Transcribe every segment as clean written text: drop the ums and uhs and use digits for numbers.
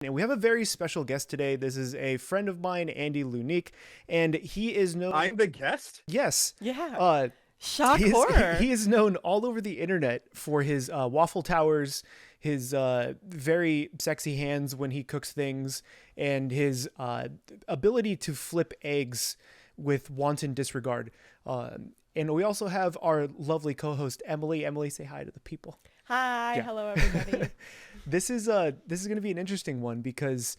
And we have a very special guest today. This is a friend of mine, Andy Lunique, and he is known. I'm the guest? Yes. Yeah. Uh, Shock horror. he is known all over the internet for his waffle towers, his very sexy hands when he cooks things, and his ability to flip eggs with wanton disregard. And we also have our lovely co-host Emily. Emily, say hi to the people. Hi. Yeah. Hello, everybody. This is going to be an interesting one because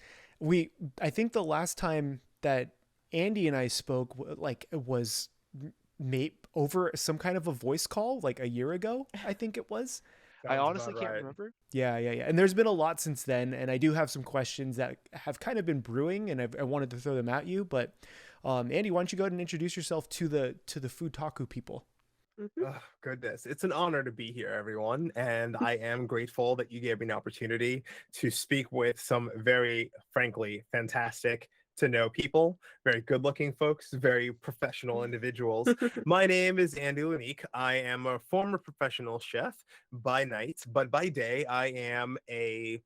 I think the last time that Andy and I spoke was over some kind of a voice call like a year ago, I think it was. I honestly can't remember. Yeah. And there's been a lot since then, and I do have some questions that have kind of been brewing, and I wanted to throw them at you. But Andy, why don't you go ahead and introduce yourself to the FoodTaku people? Oh, goodness. It's an honor to be here, everyone. And I am grateful that you gave me an opportunity to speak with some very, frankly, fantastic to know people, very good looking folks, very professional individuals. My name is Andy Lunique. I am a former professional chef by night, but by day, I am a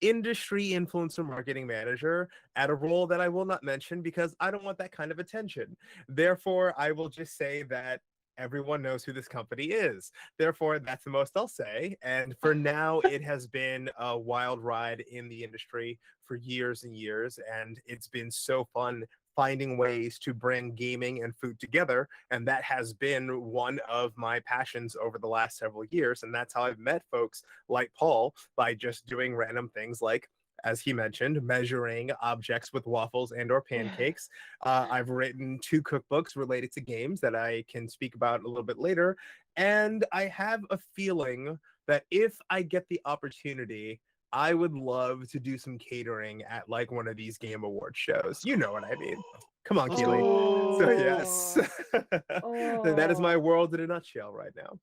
industry influencer marketing manager at a role that I will not mention because I don't want that kind of attention. Therefore, I will just say that everyone knows who this company is. Therefore, that's the most I'll say. And for now, it has been a wild ride in the industry for years and years. And it's been so fun finding ways to bring gaming and food together. And that has been one of my passions over the last several years. And that's how I've met folks like Paul, by just doing random things like, as he mentioned, measuring objects with waffles and or pancakes. I've written 2 cookbooks related to games that I can speak about a little bit later. And I have a feeling that if I get the opportunity, I would love to do some catering at like one of these game award shows. You know what I mean? Come on, Keely. So yes, that is my world in a nutshell right now.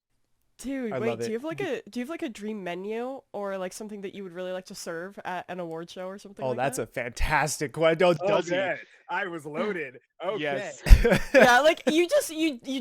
Dude, I wait, love it. do you have like a dream menu or like something that you would really like to serve at an award show or something Oh, like that's that? a fantastic question. Does he? Okay, I was loaded. Okay. Yes. Yeah, like you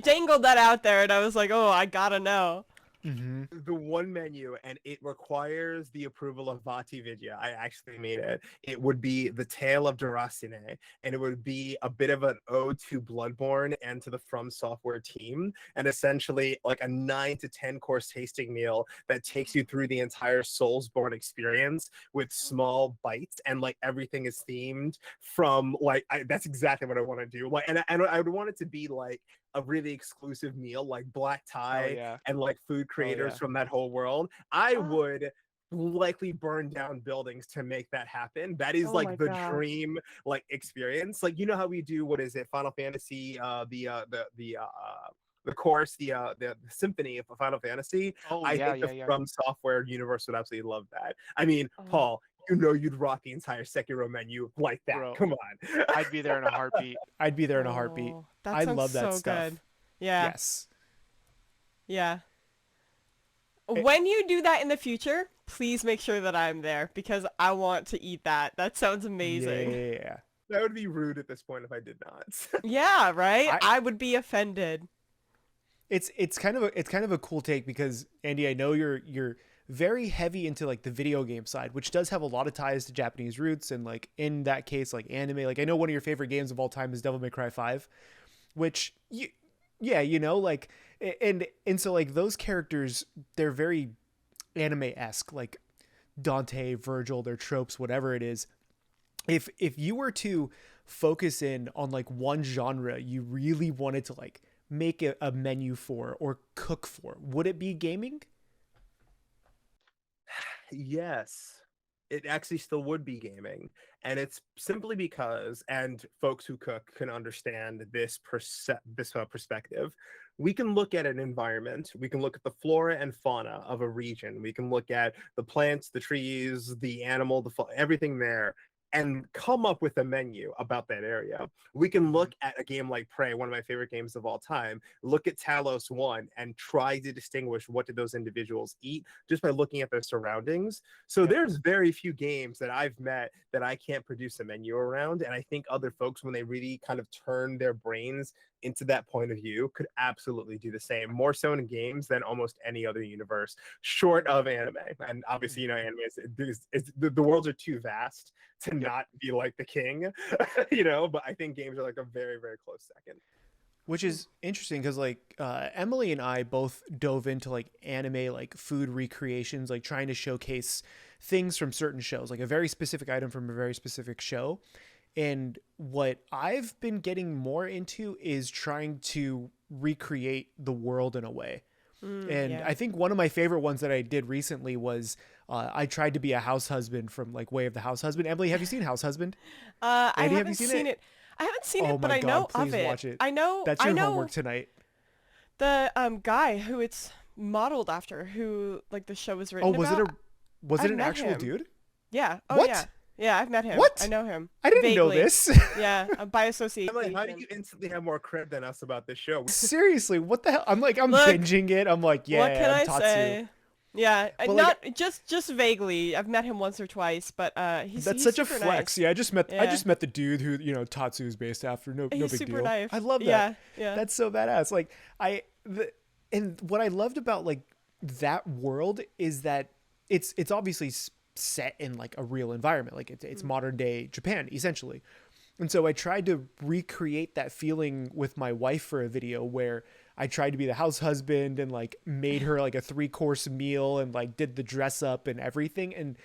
dangled that out there and I was like, "Oh, I gotta know." Mm-hmm. The one menu, and it requires the approval of Vati Vidya. I actually made it. It would be the Tale of Durasine, and it would be a bit of an ode to Bloodborne and to the From Software team, and essentially like a 9 to 10 course tasting meal that takes you through the entire Soulsborne experience with small bites, and like everything is themed from like that's exactly what I want to do. Like, and I would want it to be like a really exclusive meal, like black tie and like food creators from that whole world. I would likely burn down buildings to make that happen. That is Oh my like the gosh. dream like experience. Like, you know how we do, what is it, Final Fantasy, the course, the symphony of Final Fantasy. I think the From Software universe would absolutely love that. I mean, Paul, you know you'd rock the entire Sekiro menu like that. Bro, Come on. I'd be there in a heartbeat. I'd be there in a heartbeat. Oh, that I sounds love that so stuff. good. Yeah. Yes. Yeah. When you do that in the future, please make sure that I'm there because I want to eat that. That sounds amazing. Yeah. That would be rude at this point if I did not. Yeah, right? I would be offended. It's kind of a cool take because Andy, I know you're very heavy into like the video game side, which does have a lot of ties to Japanese roots, and like in that case, like anime. Like I know one of your favorite games of all time is Devil May Cry 5, which like and so like those characters, they're very anime-esque, like Dante, Virgil, their tropes, whatever it is. If you were to focus in on like one genre you really wanted to like make a menu for or cook for, would it be gaming? Yes, it actually still would be gaming. And it's simply because, and folks who cook can understand this perspective, we can look at an environment, we can look at the flora and fauna of a region, we can look at the plants, the trees, the animal, everything there, and come up with a menu about that area. We can look at a game like Prey, one of my favorite games of all time, look at Talos 1 and try to distinguish what did those individuals eat just by looking at their surroundings. So there's very few games that I've met that I can't produce a menu around. And I think other folks, when they really kind of turn their brains into that point of view could absolutely do the same, more so in games than almost any other universe, short of anime. And obviously, anime the worlds are too vast to not be like the king, but I think games are like a very, very close second. Which is interesting because like Emily and I both dove into like anime, like food recreations, like trying to showcase things from certain shows, like a very specific item from a very specific show. And what I've been getting more into is trying to recreate the world in a way. I think one of my favorite ones that I did recently was I tried to be a house husband from like Way of the House Husband. Emily, have you seen House Husband? I haven't seen it. I haven't seen it, but I know of it. Watch it. I know. That's your homework tonight. The guy who it's modeled after, who like the show was written about. Was it an actual dude? Yeah. Oh what? yeah. Yeah, I've met him. What? I know him. I didn't know this. Yeah, by association. Emily, how do you instantly have more cred than us about this show? Seriously, what the hell? I'm binging it. I'm like, yeah, what can I Tatsu. say? Yeah, But not just vaguely. I've met him once or twice, but he's such a super flex. nice. Yeah, I just met the dude who Tatsu is based after. No He's big super deal. nice. I love that. Yeah. That's so badass. Like and what I loved about like that world is that it's obviously set in like a real environment. Like it's modern day Japan essentially. And so I tried to recreate that feeling with my wife for a video where I tried to be the house husband and like made her like a 3-course meal and like did the dress up and everything. And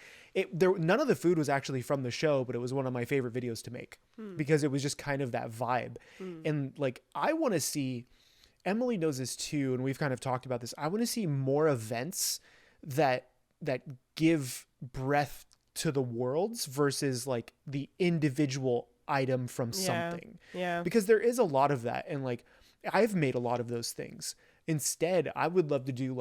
none of the food was actually from the show, but it was one of my favorite videos to make because it was just kind of that vibe. And like, I want to see, Emily knows this too, and we've kind of talked about this. I want to see more events that give breath to the worlds versus like the individual item from something. Yeah. Because there is a lot of that. And like, I've made a lot of those things. Instead, I would love to do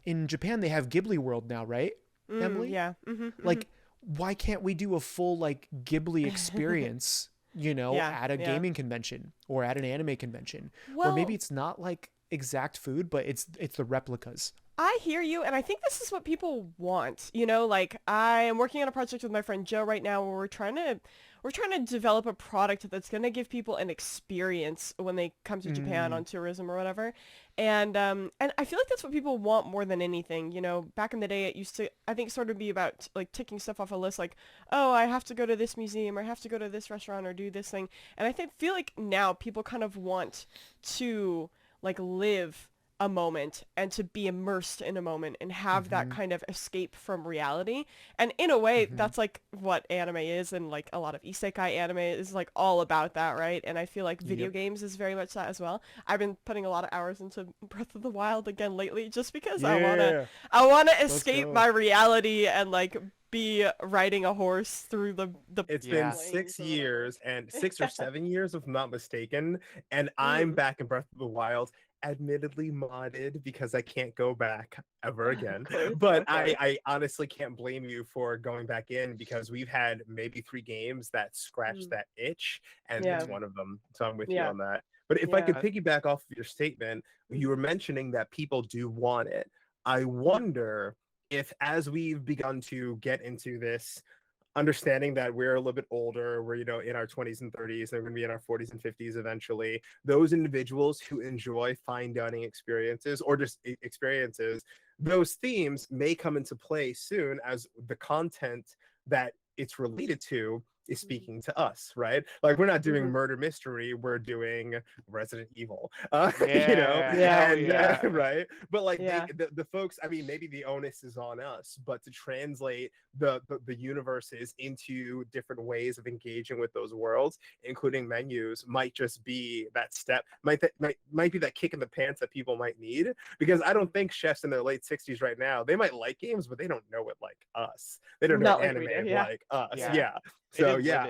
in Japan, they have Ghibli World now, right? Emily? Yeah. Like, why can't we do a full like Ghibli experience, at a gaming convention or at an anime convention? Or maybe it's not like exact food, but it's the replicas. I hear you, and I think this is what people want. Like I am working on a project with my friend Joe right now where we're trying to develop a product that's going to give people an experience when they come to Japan on tourism or whatever. And I feel like that's what people want more than anything. Back in the day, it used to, I think, sort of be about like ticking stuff off a list, like, oh, I have to go to this museum, or I have to go to this restaurant, or do this thing. And I feel like now people kind of want to like live a moment and to be immersed in a moment and have that kind of escape from reality. And in a way, that's like what anime is, and like a lot of isekai anime is like all about that, right? And I feel like video games is very much that as well. I've been putting a lot of hours into Breath of the Wild again lately just because I wanna escape my reality and like be riding a horse through the It's been 6 years and 6 or 7 years if I'm not mistaken, and I'm back in Breath of the Wild, admittedly modded because I can't go back ever again. But I honestly can't blame you for going back in because we've had maybe 3 games that scratched that itch, and it's one of them. So I'm with you on that. But if I could piggyback off of your statement, you were mentioning that people do want it. I wonder if, as we've begun to get into this, understanding that we're a little bit older, we're in our 20s and 30s, they're going to be in our 40s and 50s eventually, those individuals who enjoy fine dining experiences or just experiences, those themes may come into play soon as the content that it's related to is speaking to us, right? Like, we're not doing murder mystery, we're doing Resident Evil, right? But like the folks, I mean, maybe the onus is on us, but to translate the universes into different ways of engaging with those worlds, including menus, might just be that step, might be that kick in the pants that people might need, because I don't think chefs in their late 60s right now, they might like games, but they don't know it like us. They don't know anime like us. So yeah,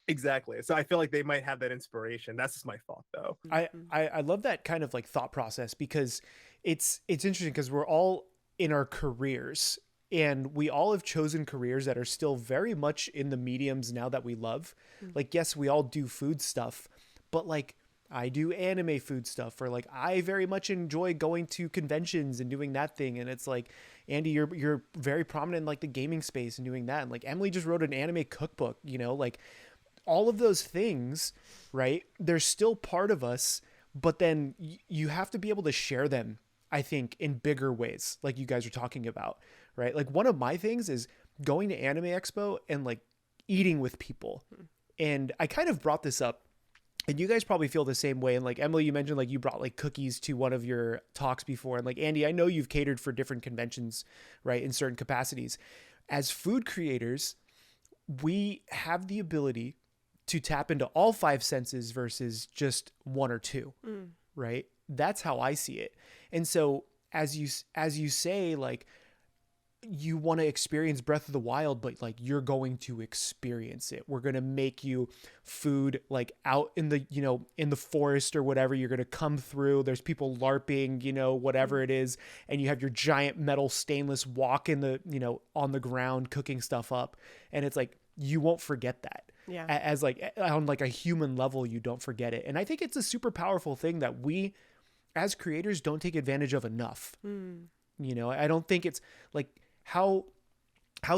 exactly. So I feel like they might have that inspiration. That's just my thought, though. I love that kind of like thought process because it's interesting because we're all in our careers and we all have chosen careers that are still very much in the mediums now that we love. Like, yes, we all do food stuff, but like I do anime food stuff, or like I very much enjoy going to conventions and doing that thing. And it's like, Andy, you're very prominent in like the gaming space and doing that. And like Emily just wrote an anime cookbook, like all of those things, right? They're still part of us, but then you have to be able to share them, I think, in bigger ways, like you guys are talking about, right? Like one of my things is going to Anime Expo and like eating with people. And I kind of brought this up, and you guys probably feel the same way. And like Emily, you mentioned like you brought like cookies to one of your talks before. And like Andy, I know you've catered for different conventions, right, in certain capacities. As food creators, we have the ability to tap into all five senses versus just one or two, right? That's how I see it. And so as you say, like, you want to experience Breath of the Wild, but like you're going to experience it. We're going to make you food like out in the, in the forest or whatever. You're going to come through. There's people LARPing, whatever it is. And you have your giant metal stainless wok in the, on the ground cooking stuff up. And it's like, you won't forget that. Yeah. As like on like a human level, you don't forget it. And I think it's a super powerful thing that we as creators don't take advantage of enough. I don't think it's like, how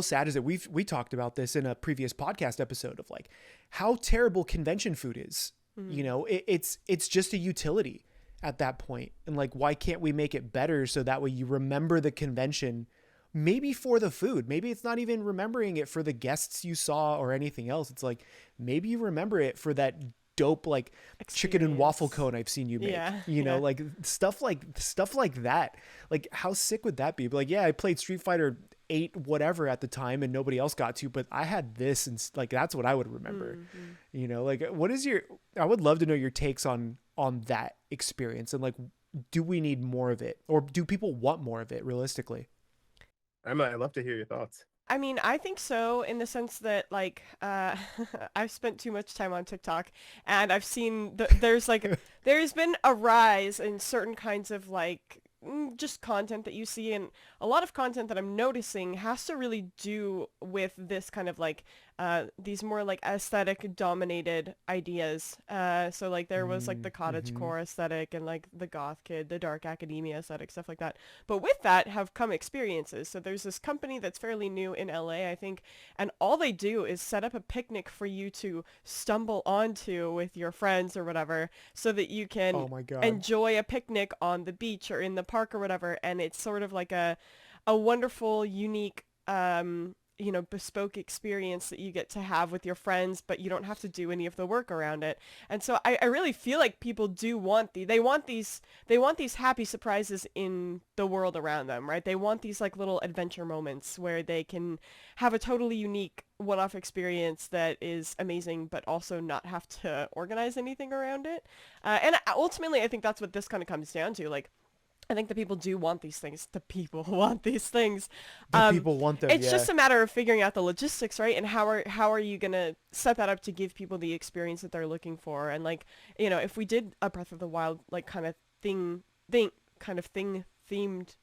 sad is it? We talked about this in a previous podcast episode of like how terrible convention food is. It's just a utility at that point. And like, why can't we make it better so that way you remember the convention, maybe for the food? Maybe it's not even remembering it for the guests you saw or anything else. It's like, maybe you remember it for that dope like chicken and waffle cone I've seen you make. Like stuff like that. Like how sick would that be? But like, yeah, I played Street Fighter 8 whatever at the time and nobody else got to, but I had this, and like that's what I would remember. Like what is I would love to know your takes on that experience, and like, do we need more of it, or do people want more of it realistically? I'd love to hear your thoughts. I mean, I think so, in the sense that, like, I've spent too much time on TikTok, and I've seen there's been a rise in certain kinds of, like, just content that you see, and a lot of content that I'm noticing has to really do with this kind of, like, these more, like, aesthetic dominated ideas. So, like, there was, like, the cottagecore aesthetic and, like, the goth kid, the dark academia aesthetic, stuff like that. But with that have come experiences. So there's this company that's fairly new in LA, I think, and all they do is set up a picnic for you to stumble onto with your friends or whatever, so that you can enjoy a picnic on the beach or in the park or whatever. And it's sort of like a wonderful, unique, bespoke experience that you get to have with your friends, but you don't have to do any of the work around it. And so I really feel like people do want they want these happy surprises in the world around them, right? They want these like little adventure moments where they can have a totally unique one-off experience that is amazing, but also not have to organize anything around it. And ultimately, I think that's what this kind of comes down to. Like, I think the people do want these things. The people want these things. People want them. It's just a matter of figuring out the logistics, right? And how are you gonna set that up to give people the experience that they're looking for? And like, if we did a Breath of the Wild like kind of thing themed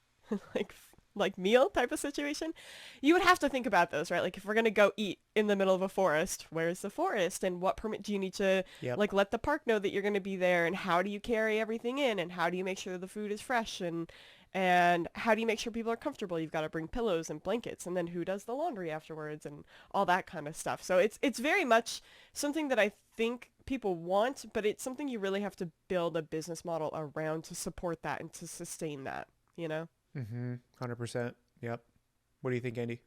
like meal type of situation, you would have to think about those, right? Like, if we're gonna go eat in the middle of a forest, where's the forest, and what permit do you need to like let the park know that you're gonna be there, and how do you carry everything in, and how do you make sure the food is fresh, and how do you make sure people are comfortable? You've got to bring pillows and blankets, and then who does the laundry afterwards, and all that kind of stuff. So it's very much something that I think people want, but it's something you really have to build a business model around to support that and to sustain that, 100%. Yep. What do you think, Andy?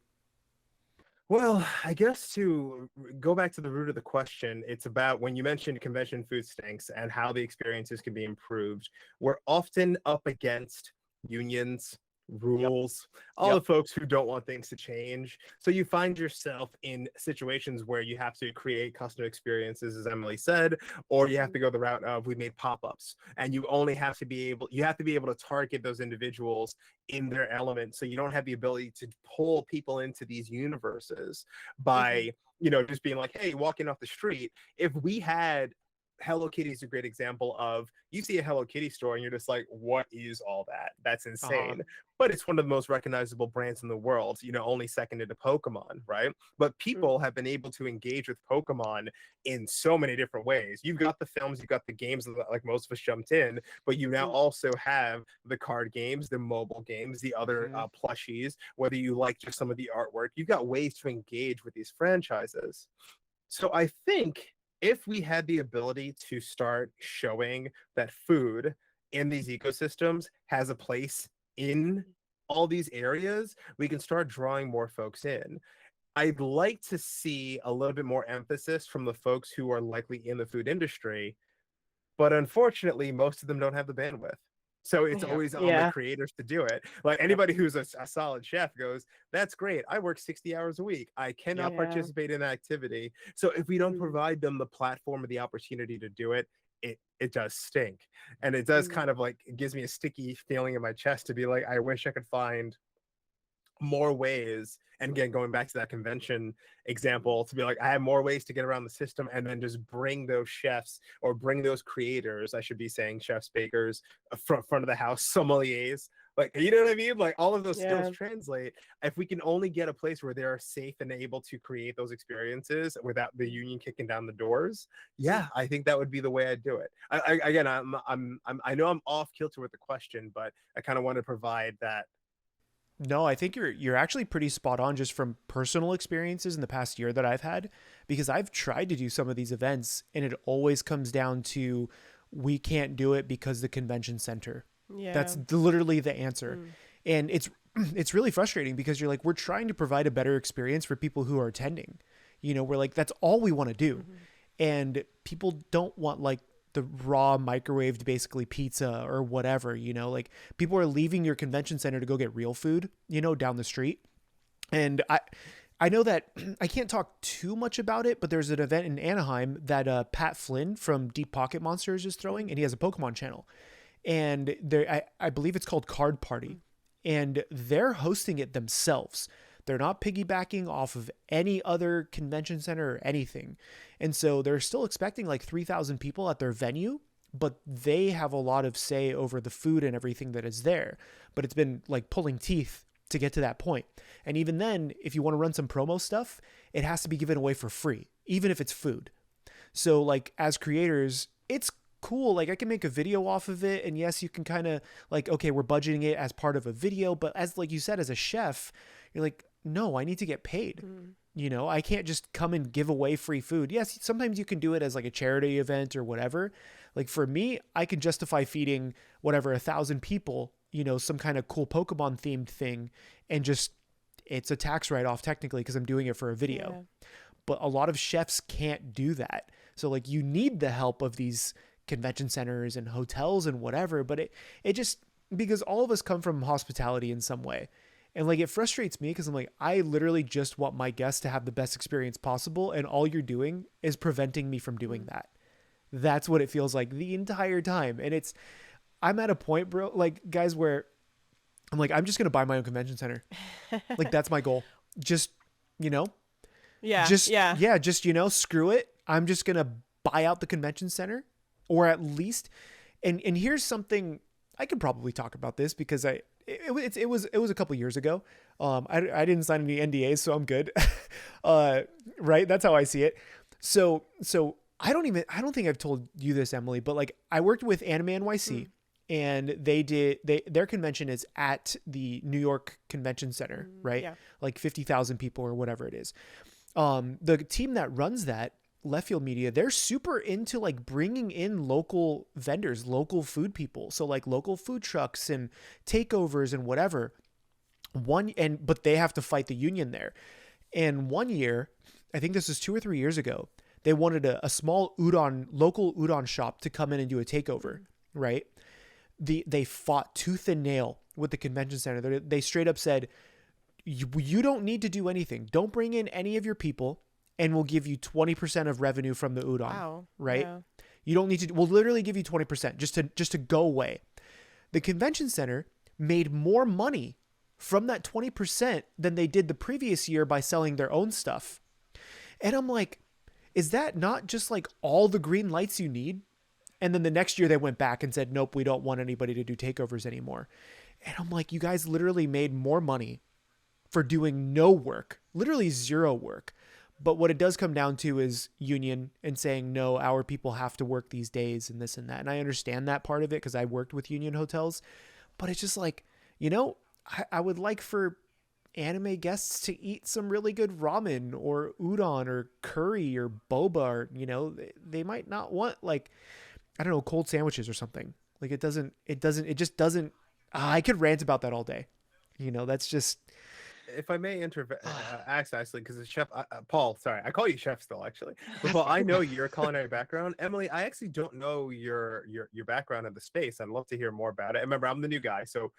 Well, I guess to go back to the root of the question, it's about when you mentioned convention food stinks and how the experiences can be improved. We're often up against unions, rules, all the folks who don't want things to change. So you find yourself in situations where you have to create custom experiences, as Emily said, or you have to go the route of we made pop-ups, and you have to be able to target those individuals in their element. So you don't have the ability to pull people into these universes by, just being like, hey, walking off the street. If we had Hello Kitty is a great example of, you see a Hello Kitty store and you're just like, what is all that? That's insane. But it's one of the most recognizable brands in the world, only seconded to Pokemon, right? But people have been able to engage with Pokemon in so many different ways. You've got the films, you've got the games that like most of us jumped in, but you now also have the card games, the mobile games, the other plushies, whether you like just some of the artwork. You've got ways to engage with these franchises. So I think if we had the ability to start showing that food in these ecosystems has a place in all these areas, we can start drawing more folks in. I'd like to see a little bit more emphasis from the folks who are likely in the food industry, but unfortunately, most of them don't have the bandwidth. So it's Yeah. always on the Yeah. creators to do it. Like Yep. anybody who's a solid chef goes, that's great. I work 60 hours a week. I Yep. cannot Yeah. participate in that activity. So if we don't Mm, provide them the platform or the opportunity to do it, it does stink. And it does mm, kind of like, it gives me a sticky feeling in my chest to be like, I wish I could find more ways. And again, going back to that convention example, to be like, I have more ways to get around the system, and then just bring those chefs or bring those creators, I should be saying chefs, bakers, front of the house, sommeliers, like, you know what I mean? Like all of those skills yeah. translate. If we can only get a place where they're safe and able to create those experiences without the union kicking down the doors, yeah, I think that would be the way I'd do it. Again, I know I'm off kilter with the question, but I kind of want to provide that. No, I think you're actually pretty spot on just from personal experiences in the past year that I've had, because I've tried to do some of these events and it always comes down to we can't do it because the convention center. Yeah. That's literally the answer. Mm, And it's really frustrating because you're like, we're trying to provide a better experience for people who are attending. You know, we're like, that's all we want to do. mhm. And people don't want like the raw microwaved basically pizza or whatever, you know, like people are leaving your convention center to go get real food, you know, down the street. And I know that I can't talk too much about it, but there's an event in Anaheim that Pat Flynn from Deep Pocket Monsters is throwing, and he has a Pokemon channel. And I believe it's called Card Party, and they're hosting it themselves. They're not piggybacking off of any other convention center or anything. And so they're still expecting like 3,000 people at their venue, but they have a lot of say over the food and everything that is there. But it's been like pulling teeth to get to that point. And even then, if you want to run some promo stuff, it has to be given away for free, even if it's food. So like as creators, it's cool. Like I can make a video off of it. And yes, you can kind of like, okay, we're budgeting it as part of a video. But as like you said, as a chef, you're like, no, I need to get paid. Mm, You know, I can't just come and give away free food. Yes, sometimes you can do it as like a charity event or whatever. Like for me, I can justify feeding whatever 1,000 people, you know, some kind of cool Pokemon themed thing, and just it's a tax write off technically because I'm doing it for a video. yeah. But a lot of chefs can't do that. So like you need the help of these convention centers and hotels and whatever. But it just because all of us come from hospitality in some way. And like it frustrates me because I'm like, I literally just want my guests to have the best experience possible. And all you're doing is preventing me from doing that. That's what it feels like the entire time. And I'm at a point, bro, like guys, where I'm like, I'm just going to buy my own convention center. Like that's my goal. Just, you know, Yeah. just, Yeah. yeah, just, you know, screw it. I'm just going to buy out the convention center, or at least, and here's something I could probably talk about this because it was a couple years ago. I didn't sign any NDAs, so I'm good. Right. That's how I see it. So I don't think I've told you this, Emily, but like I worked with Anime NYC, and their convention is at the New York Convention Center, right? Yeah. Like 50,000 people or whatever it is. The team that runs that, Left Field Media, they're super into like bringing in local vendors, local food people. So like local food trucks and takeovers and whatever. But they have to fight the union there. And one year, I think this was 2 or 3 years ago, they wanted a small local udon shop to come in and do a takeover, right? They fought tooth and nail with the convention center. They straight up said, you don't need to do anything. Don't bring in any of your people, and we'll give you 20% of revenue from the udon, Wow. right? Yeah. You don't need to, we'll literally give you 20% just to go away. The convention center made more money from that 20% than they did the previous year by selling their own stuff. And I'm like, is that not just like all the green lights you need? And then the next year they went back and said, nope, we don't want anybody to do takeovers anymore. And I'm like, you guys literally made more money for doing no work, literally zero work. But what it does come down to is union and saying, no, our people have to work these days and this and that. And I understand that part of it because I worked with union hotels. But it's just like, you know, I would like for anime guests to eat some really good ramen or udon or curry or boba, or, you know, they might not want like, I don't know, cold sandwiches or something. Like it just doesn't, I could rant about that all day. You know, that's just, If I may ask nicely, because the chef Paul, sorry, I call you chef still actually. But Paul, I know your culinary background. Emily, I actually don't know your background in the space. I'd love to hear more about it. Remember, I'm the new guy, so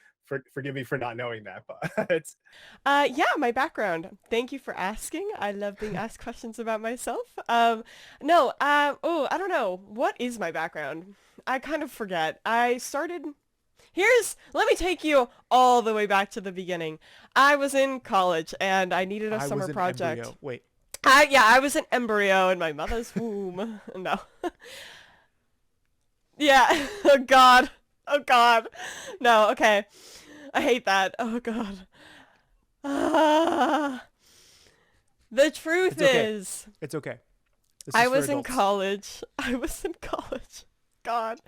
forgive me for not knowing that. But it's Yeah, my background. Thank you for asking. I love being asked questions about myself. No, oh, I don't know. What is my background? I kind of forget. Let me take you all the way back to the beginning. I was in college and I needed a I summer was an project. embryo. Wait, I was an embryo in my mother's womb. No. Yeah. Oh God. Oh God. No, okay. I hate that. Oh God. Ah. The truth it's okay. is, It's okay. This is I for was in adults. college. I was in college. God.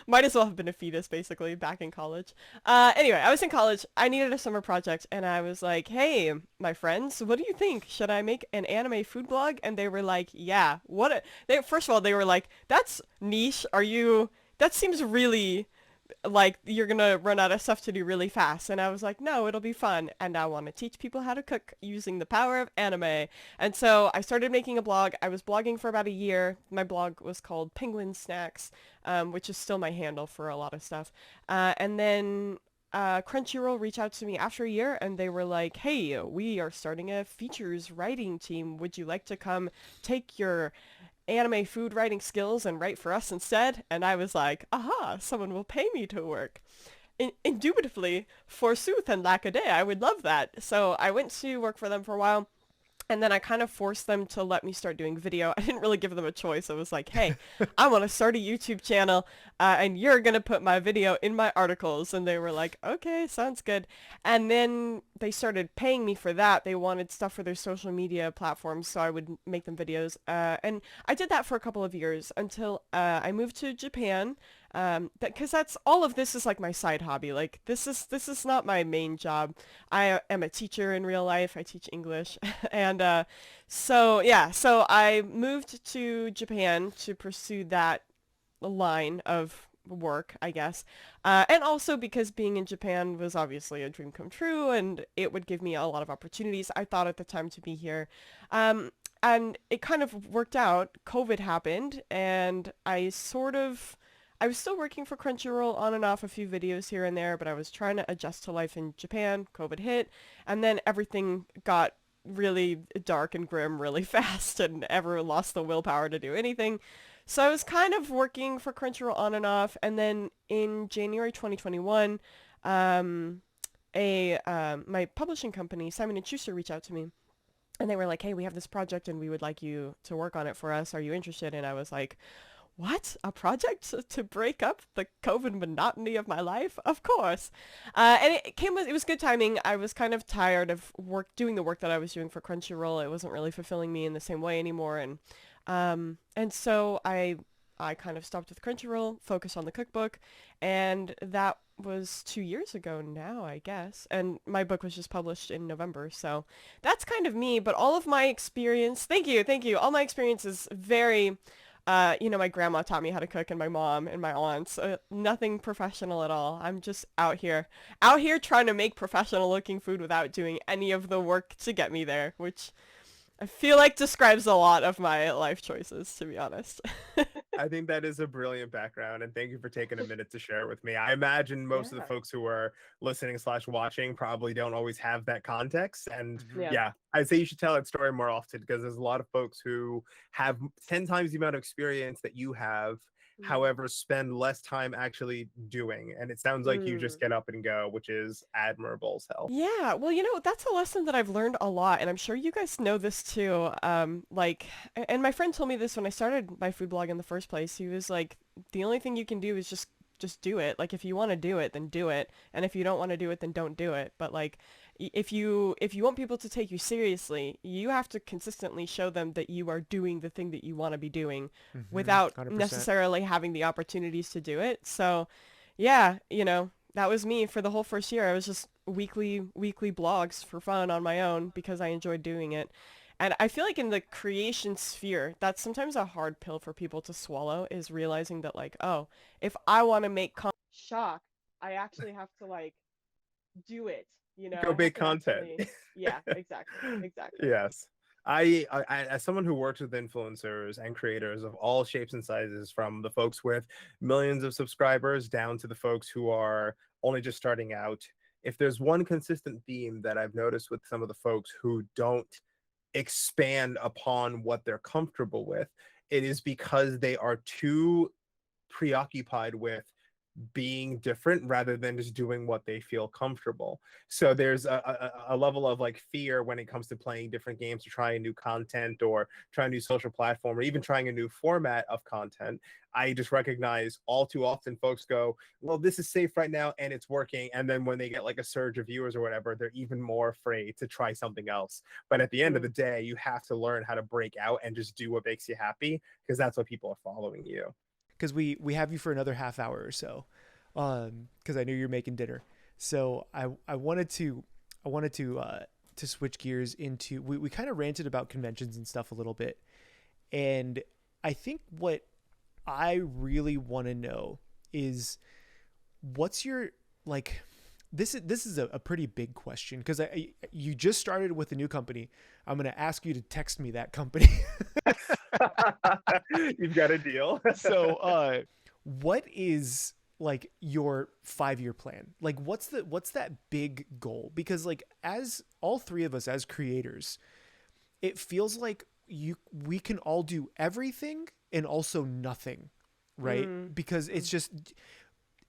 Might as well have been a fetus, basically, back in college. Anyway, I was in college. I needed a summer project, and I was like, hey, my friends, what do you think? Should I make an anime food blog? And they were like, yeah. First of all, they were like, that's niche. That seems really like you're gonna run out of stuff to do really fast. And I was like, no, it'll be fun, and I want to teach people how to cook using the power of anime. And so I started making a blog. I was blogging for about a year. My blog was called Penguin Snacks, which is still my handle for a lot of stuff. And then Crunchyroll reached out to me after a year, and they were like, hey, we are starting a features writing team. Would you like to come take your anime food writing skills and write for us instead? And I was like, aha, someone will pay me to work. Indubitably, forsooth and lack a day, I would love that. So I went to work for them for a while. And then I kind of forced them to let me start doing video. I didn't really give them a choice. I was like, hey, I want to start a YouTube channel, and you're going to put my video in my articles. And they were like, okay, sounds good. And then they started paying me for that. They wanted stuff for their social media platforms, so I would make them videos. And I did that for a couple of years until I moved to Japan. Because that's all of this is like my side hobby. Like this is not my main job. I am a teacher in real life. I teach English, and so I moved to Japan to pursue that line of work, I guess, and also because being in Japan was obviously a dream come true, and it would give me a lot of opportunities. I thought at the time to be here. And it kind of worked out. COVID happened, and I was still working for Crunchyroll on and off, a few videos here and there, but I was trying to adjust to life in Japan. COVID hit, and then everything got really dark and grim really fast, and everyone lost the willpower to do anything. So I was kind of working for Crunchyroll on and off, and then in January 2021, my publishing company, Simon & Schuster, reached out to me, and they were like, hey, we have this project, and we would like you to work on it for us. Are you interested? And I was like, what? A project to break up the COVID monotony of my life? Of course. And it was good timing. I was kind of tired of doing the work that I was doing for Crunchyroll. It wasn't really fulfilling me in the same way anymore. And so I kind of stopped with Crunchyroll, focused on the cookbook, and that was 2 years ago now, I guess. And my book was just published in November. So that's kind of me. But all of my experience, thank you. All my experience is very... my grandma taught me how to cook, and my mom and my aunts. Nothing professional at all. I'm just out here trying to make professional looking food without doing any of the work to get me there, which I feel like describes a lot of my life choices, to be honest. I think that is a brilliant background, and thank you for taking a minute to share it with me. I imagine most of the folks who are listening/watching probably don't always have that context, and yeah, I'd say you should tell that story more often, because there's a lot of folks who have 10 times the amount of experience that you have, however, spend less time actually doing. And it sounds like you just get up and go, which is admirable as hell. Yeah, well, that's a lesson that I've learned a lot, and I'm sure you guys know this too. And my friend told me this when I started my food blog in the first place. He was like, the only thing you can do is just do it. Like, if you want to do it, then do it. And if you don't want to do it, then don't do it. But like, if you want people to take you seriously, you have to consistently show them that you are doing the thing that you want to be doing without 100%. necessarily having the opportunities to do it. So yeah, that was me for the whole first year. I was just weekly blogs for fun on my own because I enjoyed doing it. And I feel like in the creation sphere, that's sometimes a hard pill for people to swallow, is realizing that like, oh, if I want to make shock, I actually have to like do it. You know, Go I have make to content. actually, yeah, exactly. Yes. As someone who works with influencers and creators of all shapes and sizes, from the folks with millions of subscribers down to the folks who are only just starting out, if there's one consistent theme that I've noticed with some of the folks who don't expand upon what they're comfortable with, it is because they are too preoccupied with being different rather than just doing what they feel comfortable. So there's a level of like fear when it comes to playing different games, or trying new content, or trying a new social platform, or even trying a new format of content. I just recognize all too often folks go, well, this is safe right now and it's working. And then when they get like a surge of viewers or whatever, they're even more afraid to try something else. But at the end of the day, you have to learn how to break out and just do what makes you happy, because that's what people are following you. Because we have you for another half hour or so, because I knew you're making dinner. So I wanted to switch gears into, we kind of ranted about conventions and stuff a little bit, and I think what I really want to know is, what's your, like, this is a pretty big question, because you just started with a new company. I'm going to ask you to text me that company. You've got a deal. So what is like your 5-year plan? Like what's that big goal? Because like, as all three of us as creators, it feels like we can all do everything and also nothing, right? Because it's just,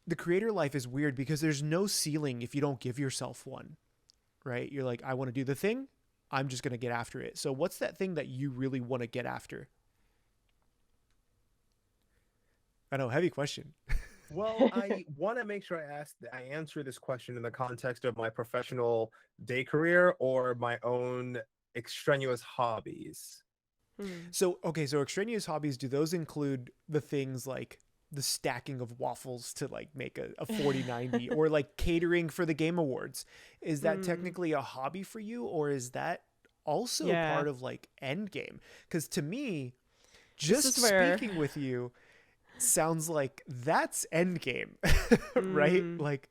the creator life is weird because there's no ceiling if you don't give yourself one, right? You're like, I want to do the thing, I'm just going to get after it. So what's that thing that you really want to get after? I know, heavy question. Well, I want to make sure I answer this question in the context of my professional day career or my own extraneous hobbies. So, okay, so extraneous hobbies, do those include the things like the stacking of waffles to like make a 4090, or like catering for the Game Awards? Is that technically a hobby for you, or is that also part of like end game? Because to me, just speaking with you sounds like that's end game, right? Like,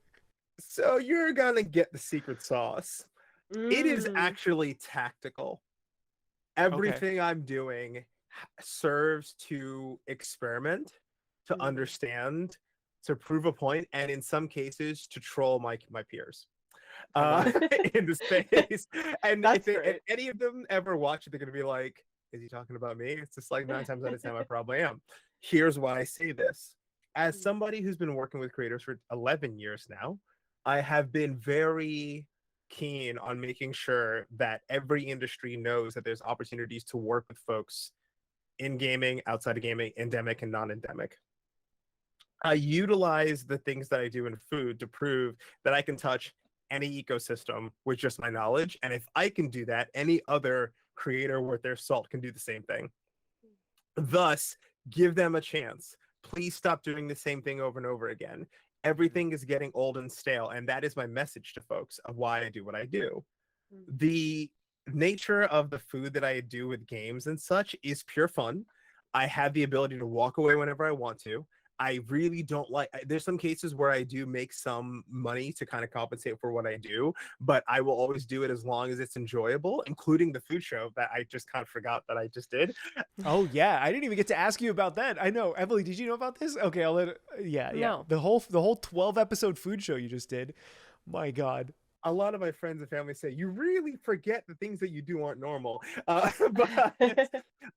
so you're gonna get the secret sauce. It is actually tactical. Everything I'm doing serves to experiment, to understand, to prove a point, and in some cases to troll my peers in the space. And if any of them ever watch it, they're gonna be like, is he talking about me? It's just like 9 times out of 10 I probably am. Here's why I say this. As somebody who's been working with creators for 11 years now, I have been very keen on making sure that every industry knows that there's opportunities to work with folks in gaming, outside of gaming, endemic and non-endemic. I utilize the things that I do in food to prove that I can touch any ecosystem with just my knowledge. And if I can do that, any other creator worth their salt can do the same thing. Thus, give them a chance. Please stop doing the same thing over and over again. Everything is getting old and stale, and that is my message to folks of why I do what I do. The nature of the food that I do with games and such is pure fun. I have the ability to walk away whenever I want to. I really don't like, there's some cases where I do make some money to kind of compensate for what I do, but I will always do it as long as it's enjoyable, including the food show that I just kind of forgot that I just did. Oh yeah, I didn't even get to ask you about that. I know, Emily, did you know about this? Okay, I'll let it, No. the whole 12 episode food show you just did. My God. A lot of my friends and family say you really forget the things that you do aren't normal, but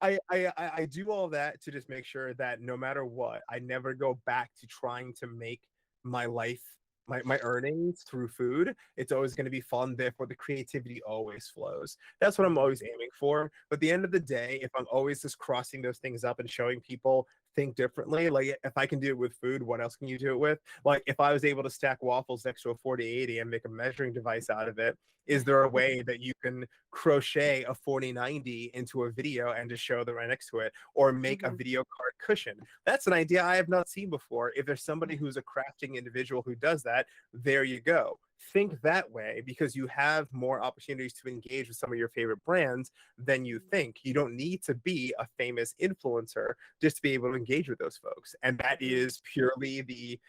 I do all that to just make sure that no matter what, I never go back to trying to make my life, my earnings through food. It's always going to be fun, therefore the creativity always flows. That's what I'm always aiming for. But at the end of the day, if I'm always just crossing those things up and showing people think differently. Like if I can do it with food, what else can you do it with? Like if I was able to stack waffles next to a 4080 and make a measuring device out of it, is there a way that you can crochet a 4090 into a video and just show them right next to it, or make a video card cushion? That's an idea I have not seen before. If there's somebody who's a crafting individual who does that, there you go. Think that way, because you have more opportunities to engage with some of your favorite brands than you think. You don't need to be a famous influencer just to be able to engage with those folks. And that is purely the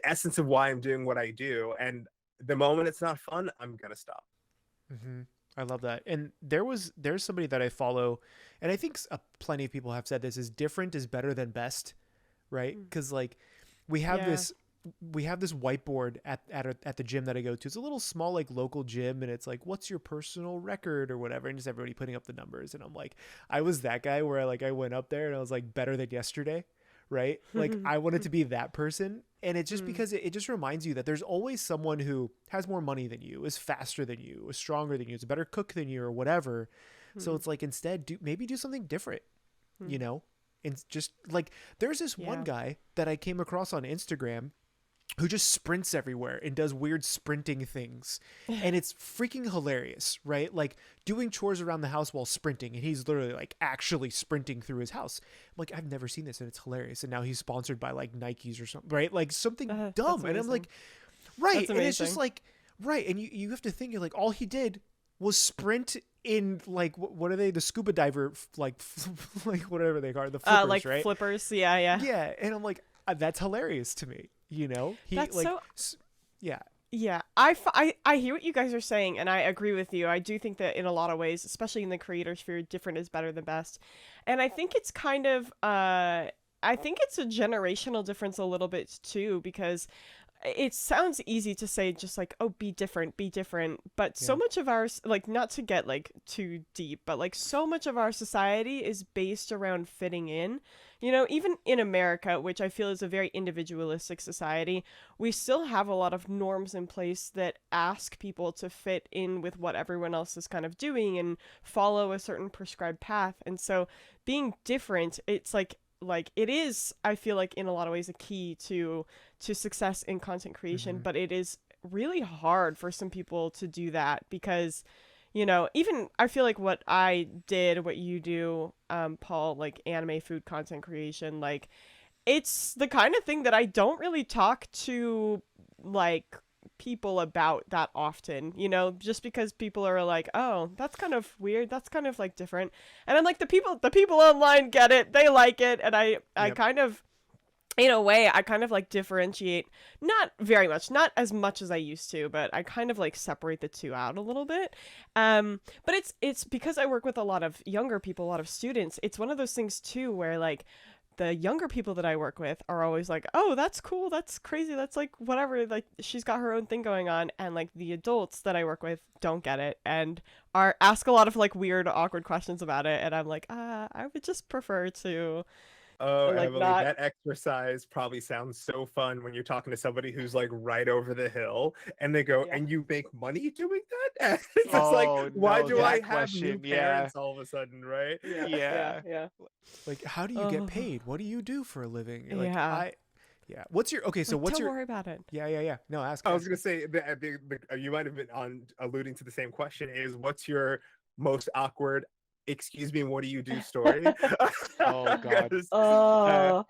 essence of why I'm doing what I do. And the moment it's not fun, I'm gonna stop. Mm-hmm. I love that. And there's somebody that I follow, and I think plenty of people have said this, is different is better than best, right? Because like we have this whiteboard at the gym that I go to. It's a little small, like local gym, and it's like, what's your personal record or whatever, and just everybody putting up the numbers. And I'm like, I was that guy where I went up there and I was like, better than yesterday, right? Like I wanted to be that person. And it's just because it just reminds you that there's always someone who has more money than you, is faster than you, is stronger than you, is a better cook than you, or whatever. So it's like, instead, maybe do something different, you know? And just like, there's this one guy that I came across on Instagram who just sprints everywhere and does weird sprinting things. And it's freaking hilarious, right? Like doing chores around the house while sprinting. And he's literally like actually sprinting through his house. I'm like, I've never seen this, and it's hilarious. And now he's sponsored by like Nikes or something, right? Like something dumb. And I'm like, right. And it's just like, right. And you have to think, you're like, all he did was sprint in like, what are they? The scuba diver, like whatever they are, the flippers, like right? Flippers. Yeah. Yeah. And I'm like, that's hilarious to me. You know, That's like, so... yeah. Yeah, I hear what you guys are saying, and I agree with you. I do think that in a lot of ways, especially in the creator sphere, different is better than best. And I think it's kind of, I think it's a generational difference a little bit too, because it sounds easy to say just like, oh, be different. But so much of our, like, not to get like too deep, but like so much of our society is based around fitting in. You know, even in America, which I feel is a very individualistic society, we still have a lot of norms in place that ask people to fit in with what everyone else is kind of doing and follow a certain prescribed path. And so being different, it's like it is, I feel like, in a lot of ways a key to success in content creation, but it is really hard for some people to do that because, you know, even I feel like what I did, what you do, Paul, like anime food content creation, like it's the kind of thing that I don't really talk to like people about that often, you know, just because people are like, oh, that's kind of weird, that's kind of like different. And I'm like, the people online get it, they like it, and I kind of, in a way, I kind of like differentiate, not very much, not as much as I used to, but I kind of like separate the two out a little bit. But it's because I work with a lot of younger people, a lot of students. It's one of those things too, where like the younger people that I work with are always like, oh, that's cool, that's crazy, that's like whatever, like she's got her own thing going on. And like the adults that I work with don't get it and ask a lot of like weird, awkward questions about it. And I'm like, I would just prefer to... Oh, like Emily, that exercise probably sounds so fun when you're talking to somebody who's like right over the hill and they go, and you make money doing that? It's just like, why do I have new parents all of a sudden, right? Yeah. Like, how do you get paid? What do you do for a living? You're like, what's your, okay, so like, what's don't your... worry about it. Yeah. No, ask. I was going to say, you might have been alluding to the same question, is what's your most awkward, excuse me, what do you do story? Oh god.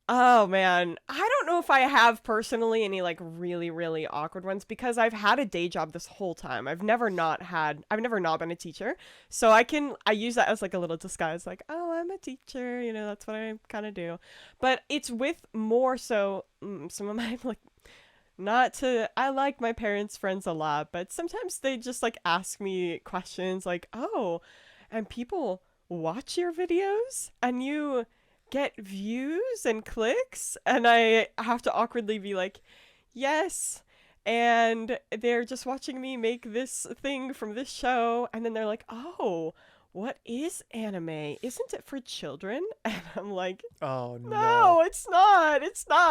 Oh man, I don't know if I have personally any like really, really awkward ones because I've had a day job this whole time. I've never not been a teacher. So I use that as like a little disguise, like, oh, I'm a teacher, you know, that's what I kind of do. But it's with more so some of my like, I like my parents' friends a lot, but sometimes they just like ask me questions like, oh, and people watch your videos and you get views and clicks, and I have to awkwardly be like, yes, and they're just watching me make this thing from this show, and then they're like, oh, what is anime? Isn't it for children? And I'm like, oh no, it's not,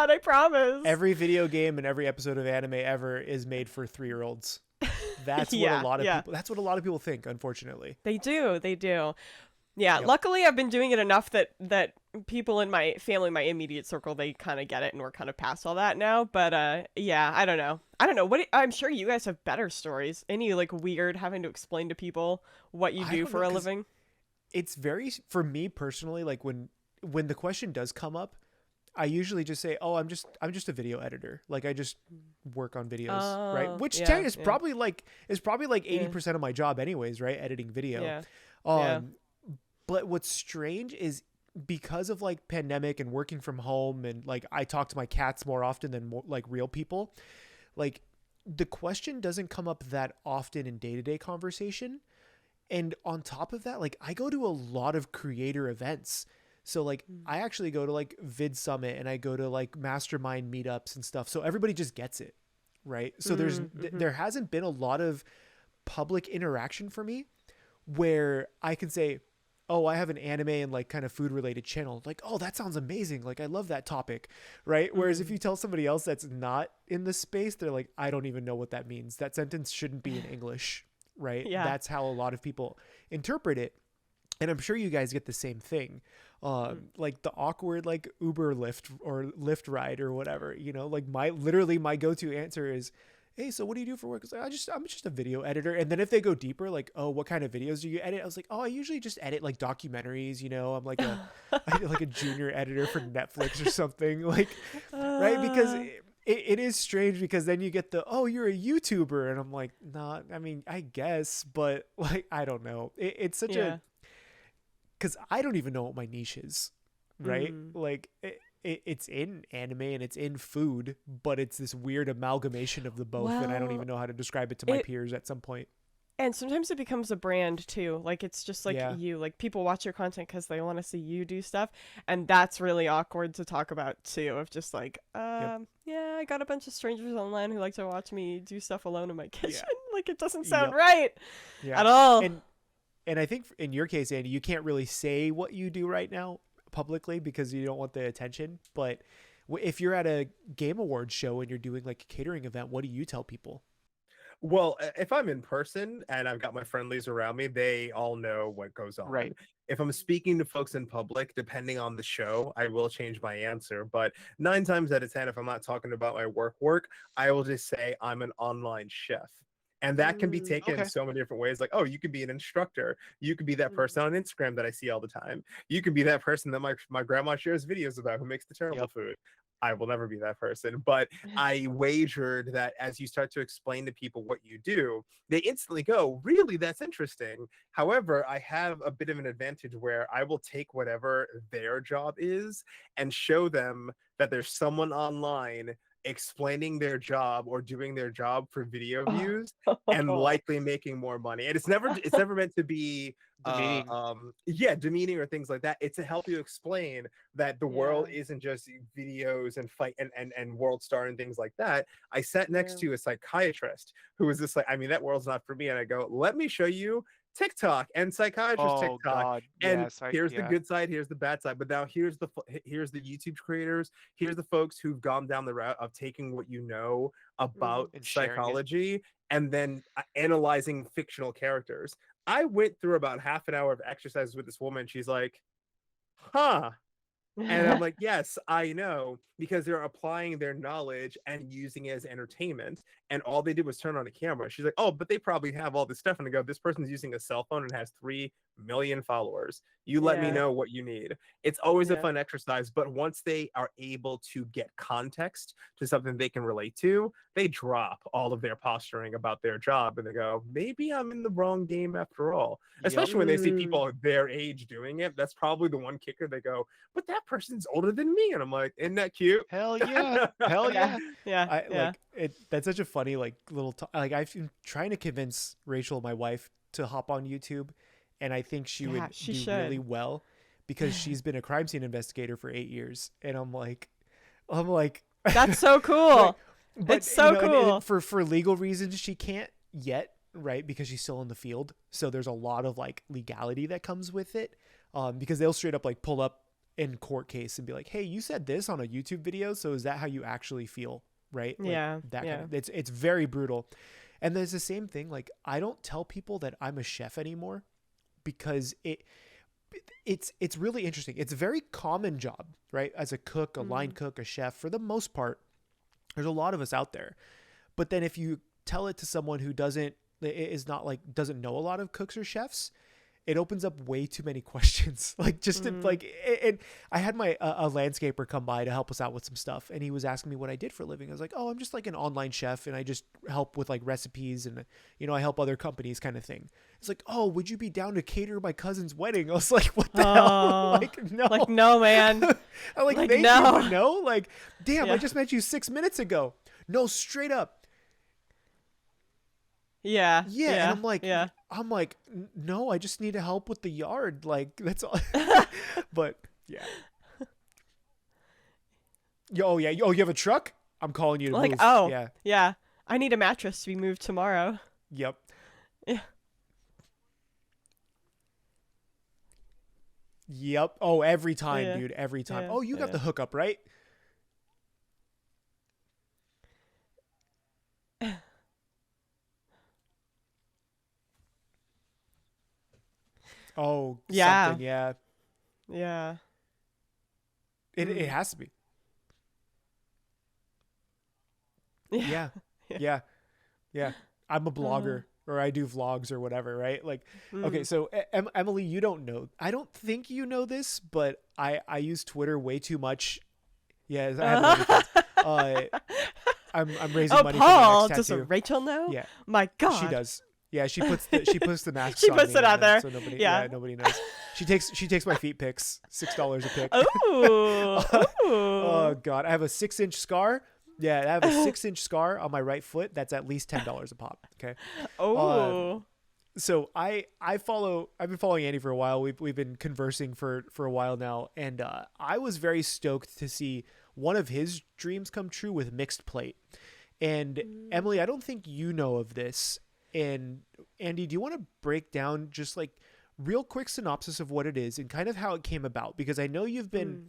I promise. Every video game and every episode of anime ever is made for 3-year-olds. That's what a lot of people think, unfortunately. They do. Yeah, luckily I've been doing it enough that people in my family, my immediate circle, they kind of get it, and we're kind of past all that now. But yeah, I don't know. I'm sure you guys have better stories. Any like weird having to explain to people what you I do don't for know, a 'cause living? it's very, for me personally, like when the question does come up, I usually just say, "Oh, I'm just a video editor. Like I just work on videos, right?" Oh, Which yeah, is yeah, probably like yeah, 80% of my job anyways, right? Editing video. yeah, yeah. Um but what's strange is because of like pandemic and working from home and like I talk to my cats more often than more, like real people, like the question doesn't come up that often in day-to-day conversation. And on top of that, like I go to a lot of creator events. So like Mm. I actually go to like Vid Summit and I go to like mastermind meetups and stuff. So everybody just gets it, right? So Mm-hmm. there hasn't been a lot of public interaction for me where I can say, "Oh, I have an anime and like kind of food related channel." Like, "Oh, that sounds amazing. Like I love that topic." Right? Whereas if Mm. you tell somebody else that's not in the space, they're like, "I don't even know what that means. That sentence shouldn't be in English." Right? Yeah. That's how a lot of people interpret it. And I'm sure you guys get the same thing. Mm. Like the awkward like Uber Lyft or Lyft ride or whatever, like my go-to answer is, "Hey, so what do you do for work?" It's like, I'm just a video editor." And then if they go deeper, like, "Oh, what kind of videos do you edit?" I was like, "Oh, I usually just edit like documentaries, I'm like like a junior editor for Netflix or something." Like, right? Because Uh, it is strange because then you get the, "Oh, you're a YouTuber." And I'm like, "Nah, I mean, I guess, but like I don't know." It's such a, yeah. because I don't even know what my niche is, right? Mm. Like it's in anime and it's in food, but it's this weird amalgamation of the both that I don't even Well, know how to describe it to my it peers at some point. and sometimes it becomes a brand too. Like it's just like Yeah. you, like people watch your content because they want to see you do stuff, and that's really awkward to talk about too. Of just like, Yep. yeah, I got a bunch of strangers online who like to watch me do stuff alone in my Yeah. kitchen. Like it doesn't sound Yep. right Yeah. at all. And I think in your case, Andy, you can't really say what you do right now publicly because you don't want the attention. But if you're at a Game Awards show and you're doing like a catering event, what do you tell people? Well, if I'm in person and I've got my friendlies around me, they all know what goes on. Right. If I'm speaking to folks in public, depending on the show, I will change my answer. But 9 times out of 10, if I'm not talking about my work, I will just say I'm an online chef. And that can be Mm, taken in Okay. so many different ways. Like, oh, you could be an instructor. You could be that mm, person on Instagram that I see all the time. You could be that person that my grandma shares videos about who makes the terrible Yep. food. I will never be that person. But I wagered that as you start to explain to people what you do, they instantly go, "Really, that's interesting." However, I have a bit of an advantage where I will take whatever their job is and show them that there's someone online explaining their job or doing their job for video views and likely making more money. And it's never meant to be Demeaning. demeaning or things like that. It's to help you explain that the world yeah, isn't just videos and fight and World Star and things like that. I sat next yeah, to a psychiatrist who was just like, I mean, that world's not for me. And I go, let me show you TikTok and psychiatrist Oh TikTok. God. And Yes. here's the good side, here's the bad side. But now here's the YouTube creators, here's the folks who've gone down the route of taking what you know mm, about And sharing it. psychology and then analyzing fictional characters. I went through about half an hour of exercises with this woman. She's like, huh. And I'm like, yes, I know, because they're applying their knowledge and using it as entertainment. And all they did was turn on a camera. She's like, oh, but they probably have all this stuff. And I go, this person's using a cell phone and has 3 million followers. You let me yeah, know what you need. It's always a yeah, fun exercise. But once they are able to get context to something they can relate to, they drop all of their posturing about their job and they go, maybe I'm in the wrong game after all. Yep. Especially when they see mm, people their age doing it. That's probably the one kicker. They go, but that person's older than me. And I'm like, isn't that cute? Hell yeah. Hell yeah, yeah. yeah, I yeah. like it. That's such a funny like little like I've been trying to convince Rachel, my wife, to hop on YouTube, and I think she Yeah, would she do really should. well because she's been a crime scene investigator for 8 years, and I'm like, That's so like, cool. but It's so and cool. for legal reasons she can't yet, right? Because she's still in the field, so there's a lot of like legality that comes with it, because they'll straight up like pull up in court case and be like, "Hey, you said this on a YouTube video, so is that how you actually feel?" Right? Like Yeah, that kind yeah. of, it's very brutal. And there's the same thing, like I don't tell people that I'm a chef anymore because it's really interesting. It's a very common job, right? As a cook, a line cook, a chef, for the most part, there's a lot of us out there. But then if you tell it to someone who doesn't know a lot of cooks or chefs, it opens up way too many questions. Like just and I had a landscaper come by to help us out with some stuff, and he was asking me what I did for a living. I was like, oh, I'm just like an online chef, and I just help with like recipes, and I help other companies, kind of thing. It's like, oh, would you be down to cater my cousin's wedding? I was like, what the hell? Like, no. Like, no, man. I'm like, thank you, but no. Like, damn, I just met you 6 minutes ago. No, straight up. Yeah. And I'm like, no, I just need help with the yard. Like, that's all. But yeah. Oh, yeah. Oh, you have a truck? I'm calling you to move. Oh, yeah. I need a mattress to be moved tomorrow. Yep. Yeah. Yep. Oh, every time, dude. Every time. Oh, you got the hookup, right? Oh, yeah. Something, yeah. Yeah. It has to be. Yeah. I'm a blogger, or I do vlogs or whatever, right? Like, okay, so Emily, you don't know. I don't think you know this, but I use Twitter way too much. Yeah, I have I'm raising money for my next tattoo. Does Rachel know? Yeah. My God. She does. Yeah, she puts the masks She on puts me, it out there. so nobody knows. She takes my feet pics, $6 a pic. Ooh. Oh God, I have a 6-inch scar. Yeah, I have a 6-inch scar on my right foot. That's at least $10 a pop. Okay. Oh. So I've been following Andy for a while. We've been conversing for a while now, and I was very stoked to see one of his dreams come true with mixed plate. And Emily, I don't think you know of this. And Andy, do you want to break down just like real quick synopsis of what it is and kind of how it came about? Because I know you've been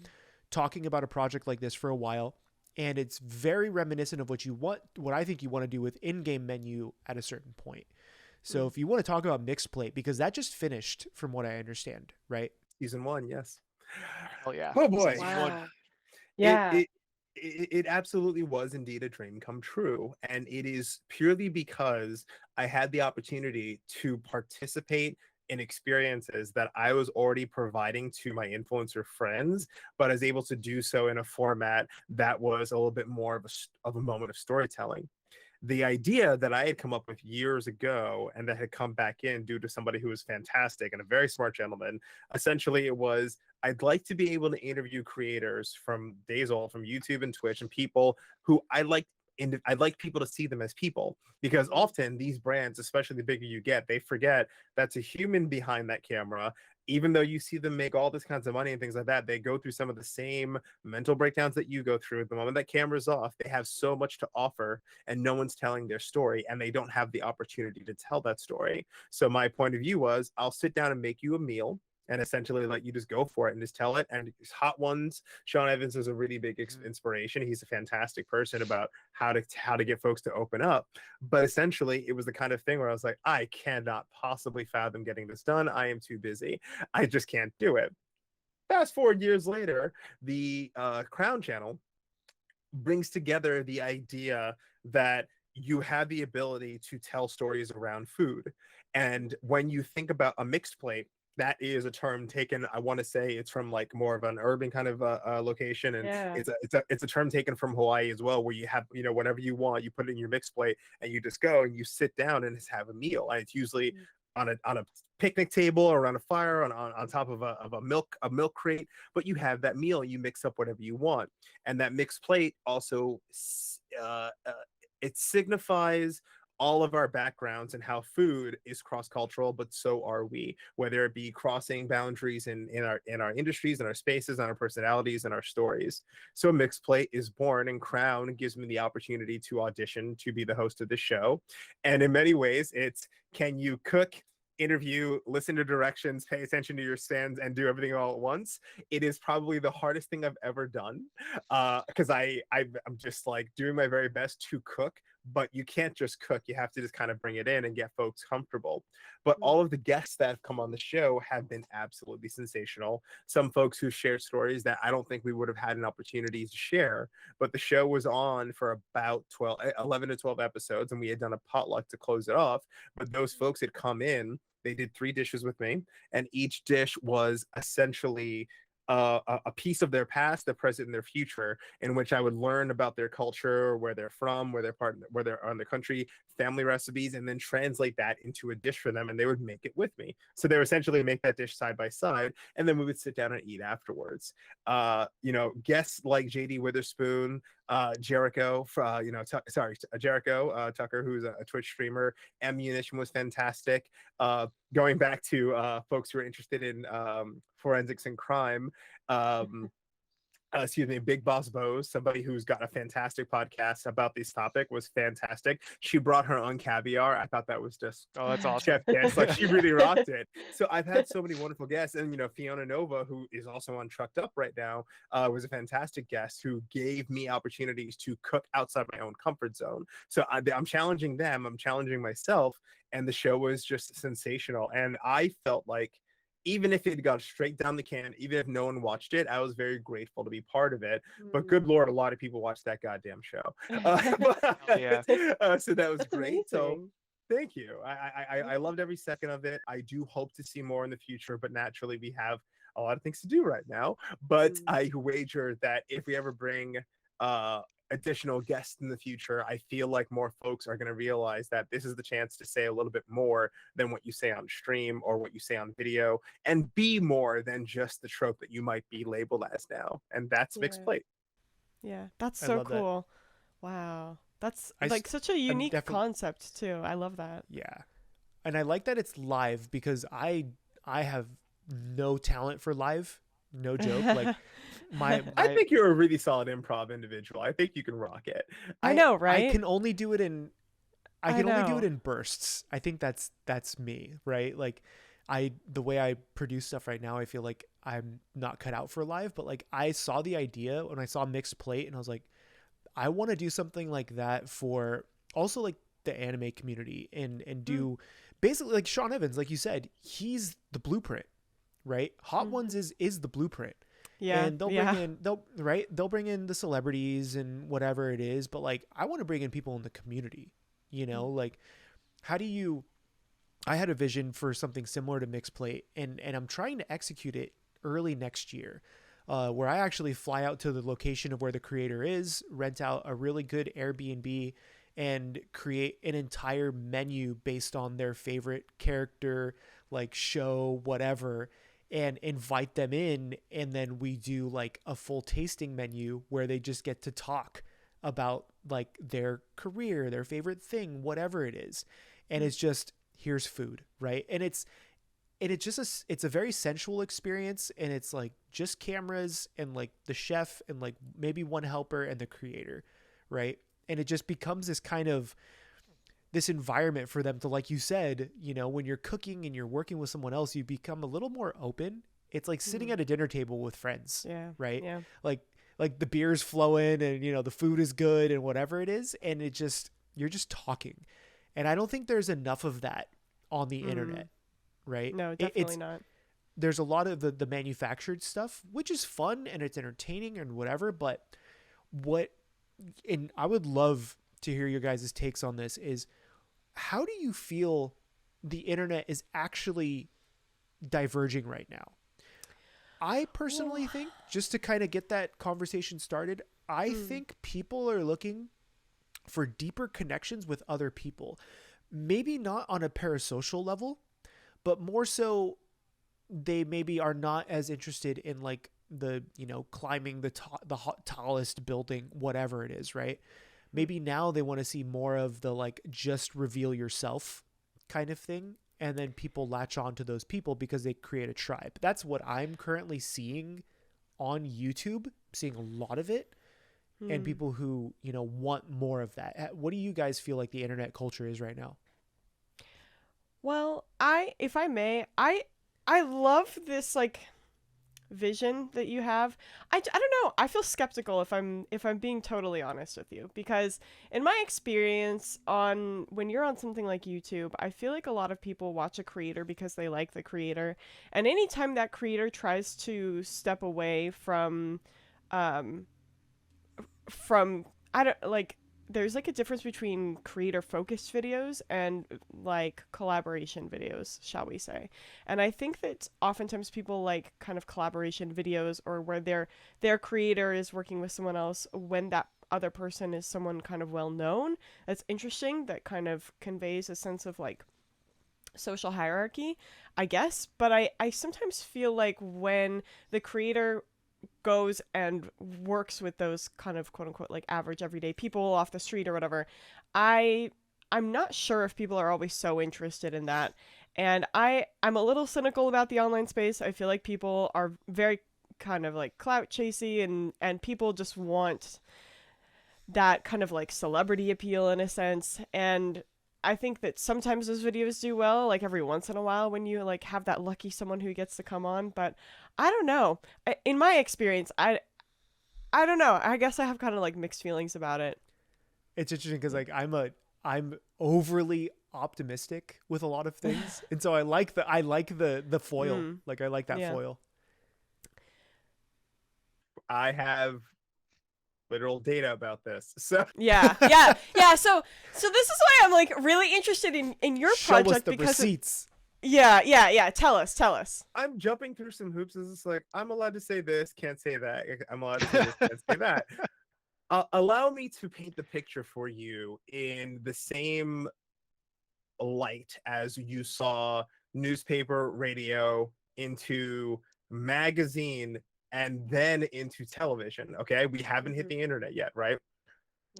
talking about a project like this for a while, and it's very reminiscent of what I think you want to do with in-game menu at a certain point. So if you want to talk about mixed plate, because that just finished from what I understand, right? Season 1, yes. Oh yeah. Oh boy. Wow. Yeah. It absolutely was indeed a dream come true. And it is purely because I had the opportunity to participate in experiences that I was already providing to my influencer friends, but I was able to do so in a format that was a little bit more of a moment of storytelling. The idea that I had come up with years ago and that had come back in due to somebody who was fantastic and a very smart gentleman, essentially it was, I'd like to be able to interview creators from days old, from YouTube and Twitch, and people who I'd like people to see them as people, because often these brands, especially the bigger you get, they forget that's a human behind that camera. Even though you see them make all this kinds of money and things like that, they go through some of the same mental breakdowns that you go through. At the moment that camera's off, they have so much to offer and no one's telling their story, and they don't have the opportunity to tell that story. So my point of view was, I'll sit down and make you a meal and essentially let you just go for it and just tell it. And Hot Ones, Sean Evans is a really big inspiration. He's a fantastic person about how to get folks to open up. But essentially, it was the kind of thing where I was like, I cannot possibly fathom getting this done. I am too busy. I just can't do it. Fast forward years later, the Crown Channel brings together the idea that you have the ability to tell stories around food. And when you think about a mixed plate, that is a term taken, I want to say it's from like more of an urban kind of location, and it's a term taken from Hawaii as well, where you have, whatever you want, you put it in your mixed plate and you just go and you sit down and just have a meal. And it's usually on a picnic table or around a fire on top of a milk crate, but you have that meal, you mix up whatever you want. And that mixed plate also it signifies all of our backgrounds and how food is cross-cultural, but so are we, whether it be crossing boundaries in our industries, in our spaces, in our personalities, and our stories. So Mixed Plate is born, and Crown gives me the opportunity to audition to be the host of the show. And in many ways, it's, can you cook, interview, listen to directions, pay attention to your stands, and do everything all at once? It is probably the hardest thing I've ever done, because I'm just like doing my very best to cook, but you can't just cook. You have to just kind of bring it in and get folks comfortable. But Mm. all of the guests that have come on the show have been absolutely sensational. Some folks who share stories that I don't think we would have had an opportunity to share, but the show was on for about 11 to 12 episodes, and we had done a potluck to close it off. But those folks had come in, they did 3 dishes with me, and each dish was essentially a piece of their past, their present, and their future, in which I would learn about their culture, where they're from, where they're on the country, family recipes, and then translate that into a dish for them, and they would make it with me. So they would essentially make that dish side by side, and then we would sit down and eat afterwards. Guests like JD Witherspoon, Jericho, Jericho Tucker, who's a Twitch streamer. Ammunition was fantastic. Going back to folks who are interested in forensics and crime, Big Boss Bose, somebody who's got a fantastic podcast about this topic, was fantastic. She brought her own caviar. I thought that was just Oh, that's awesome. chef dance. Like, she really rocked it. So I've had so many wonderful guests, and Fiona Nova, who is also on Trucked Up right now, was a fantastic guest who gave me opportunities to cook outside my own comfort zone. So I'm challenging them. I'm challenging myself, and the show was just sensational. And I felt like, even if it got straight down the can, even if no one watched it, I was very grateful to be part of it. But good Lord, a lot of people watched that goddamn show. Yeah. So that was That's great. So amazing. thank you. I loved every second of it. I do hope to see more in the future, but naturally we have a lot of things to do right now. But I wager that if we ever bring additional guests in the future, I feel like more folks are going to realize that this is the chance to say a little bit more than what you say on stream or what you say on video, and be more than just the trope that you might be labeled as now. And that's Mixed Plate. Yeah, that's I so love that. cool. Wow. That's I like such a unique definitely- concept too. I love that. Yeah. And I like that it's live because I have no talent for live. No joke. Like I think you're a really solid improv individual. I think you can rock it. I know, right? I can only do it in only do know. it in bursts. I think that's me, right? Like the way I produce stuff right now, I feel like I'm not cut out for live, but like I saw the idea when I saw Mixed Plate and I was like, I want to do something like that for also like the anime community and do basically like Sean Evans, like you said, he's the blueprint, right? Hot Ones is the blueprint. Yeah. And they'll bring in the celebrities and whatever it is, but like I want to bring in people in the community, like how do you I had a vision for something similar to Mixed Plate, and I'm trying to execute it early next year, where I actually fly out to the location of where the creator is, rent out a really good Airbnb, and create an entire menu based on their favorite character, like show, whatever, and invite them in. And then we do like a full tasting menu where they just get to talk about like their career, their favorite thing, whatever it is. And it's just, here's food, right? And it's a very sensual experience, and it's like just cameras and like the chef and like maybe one helper and the creator, right? And it just becomes this kind of this environment for them to, like you said, when you're cooking and you're working with someone else, you become a little more open. It's like sitting at a dinner table with friends, right? Yeah. Like the beer's flowing and the food is good and whatever it is, and you're just talking. And I don't think there's enough of that on the internet, right? No, definitely not. There's a lot of the manufactured stuff, which is fun and it's entertaining and whatever, but and I would love to hear your guys' takes on this, is how do you feel the internet is actually diverging right now? I personally think, just to kind of get that conversation started, I think people are looking for deeper connections with other people. Maybe not on a parasocial level, but more so they maybe are not as interested in like the, climbing the tallest building, whatever it is, right? Maybe now they want to see more of the like just reveal yourself kind of thing, and then people latch on to those people because they create a tribe. That's what I'm currently seeing on YouTube, seeing a lot of it, and people who, want more of that. What do you guys feel like the internet culture is right now? Well, if I may, I love this, like, vision that you have. I don't know. I feel skeptical if I'm being totally honest with you, because in my experience on when you're on something like YouTube, I feel like a lot of people watch a creator because they like the creator, and anytime that creator tries to step away um from I don't like there's like a difference between creator focused videos and like collaboration videos, shall we say. And I think that oftentimes people like kind of collaboration videos, or where their creator is working with someone else when that other person is someone kind of well known. That's interesting. That kind of conveys a sense of like social hierarchy, I guess. But I sometimes feel like when the creator goes and works with those kind of quote unquote like average everyday people off the street or whatever, I I'm not sure if people are always so interested in that. And I'm a little cynical about the online space. I feel like people are very kind of like clout chasey, and people just want that kind of like celebrity appeal in a sense. And I think that sometimes those videos do well, like every once in a while when you like have that lucky someone who gets to come on. But I don't know. In my experience, I don't know. I guess I have kind of like mixed feelings about it. It's interesting because like I'm overly optimistic with a lot of things, and so I like the foil. Mm, Like I like that yeah. foil. I have literal data about this. So Yeah. Yeah. Yeah. So this is why I'm like really interested in your Show us project, the because receipts. yeah, yeah, yeah. Tell us. Tell us. I'm jumping through some hoops. It's just like, I'm allowed to say this, can't say that. I'm allowed to say this, can't say that. Allow me to paint the picture for you in the same light as you saw newspaper, radio, into magazine, and then into television. Okay, we haven't hit Hmm. the internet yet, right?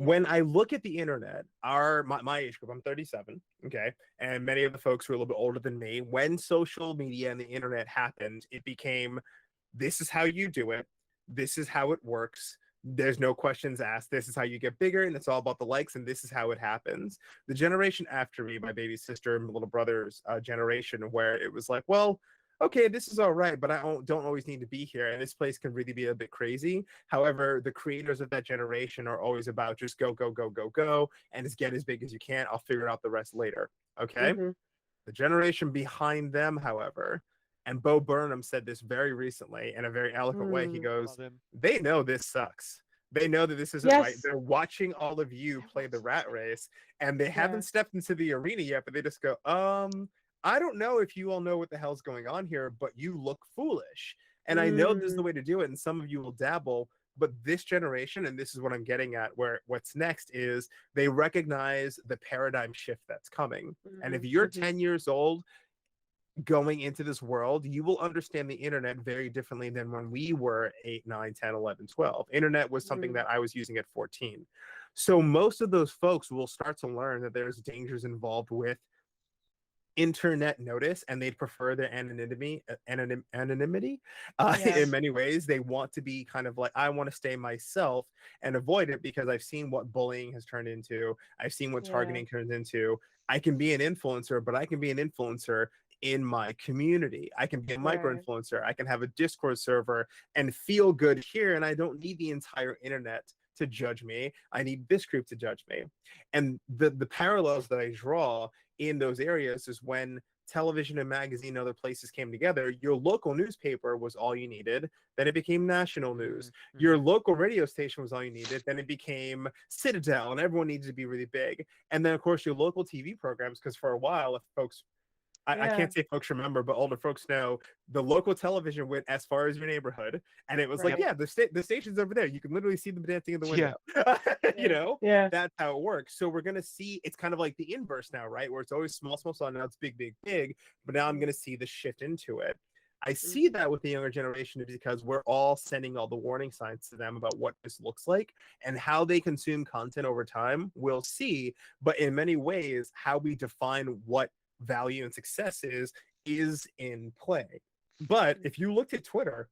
Yeah. When I look at the internet, my age group, I'm 37, okay, and many of the folks who are a little bit older than me, when social media and the internet happened, it became, this is how you do it, this is how it works. There's no questions asked. This is how you get bigger, and it's all about the likes, and this is how it happens. The generation after me, my baby sister and my little brother's generation, where it was like, well, okay, this is all right, but I don't always need to be here, and this place can really be a bit crazy. However, the creators of that generation are always about just go, go, go, go, go, and just get as big as you can. I'll figure out the rest later. Okay. Hmm. The generation behind them, however, and Bo Burnham said this very recently in a very eloquent way. He Mm. goes, Love him. they know this sucks. They know that this isn't right. Yes. They're watching all of you I play the watched rat that. race, and they Yeah. haven't stepped into the arena yet, but they just go, I don't know if you all know what the hell's going on here, but you look foolish. And I know this is the Mm. way to do it, and some of you will dabble, but this generation, and this is what I'm getting at, where what's next is they recognize the paradigm shift that's coming. And if Hmm. you're Hmm. 10 years old going into this world, you will understand the internet very differently than when we were 8, 9, 10, 11, 12. Internet was something Mm. that I was using at 14. So most of those folks will start to learn that there's dangers involved with internet notice, and they'd prefer their anonymity Yeah. in many ways. They want to be kind of like, I want to stay myself and avoid it, because I've seen what bullying has turned into, I've seen what Yeah. targeting turns into. I can be an influencer, but I can be an influencer in my community. I can be a micro Right. influencer. I can have a Discord server and feel good here, and I don't need the entire internet to judge me. I need this group to judge me. And the parallels that I draw in those areas is when television and magazine and other places came together. Your local newspaper was all you needed, then it became national news. Your Mm-hmm. local radio station was all you needed, then it became Citadel, and everyone needed to be really big. And then of course your local TV programs, because for a while, if folks, I Yeah. can't say folks remember, but older folks know, the local television went as far as your neighborhood, and it was like, Yep. Right. yeah, the station's over there. You can literally see them dancing in the Yeah. window. you Yeah. know, Yeah. that's how it works. So we're gonna see, it's kind of like the inverse now, right? Where it's always small, small, small. Now it's big, big, big. But now I'm gonna see the shift into it. I see Mm-hmm. that with the younger generation because we're all sending all the warning signs to them about what this looks like, and how they consume content over time. We'll see, but in many ways, how we define what value and success is in play. But if you looked at Twitter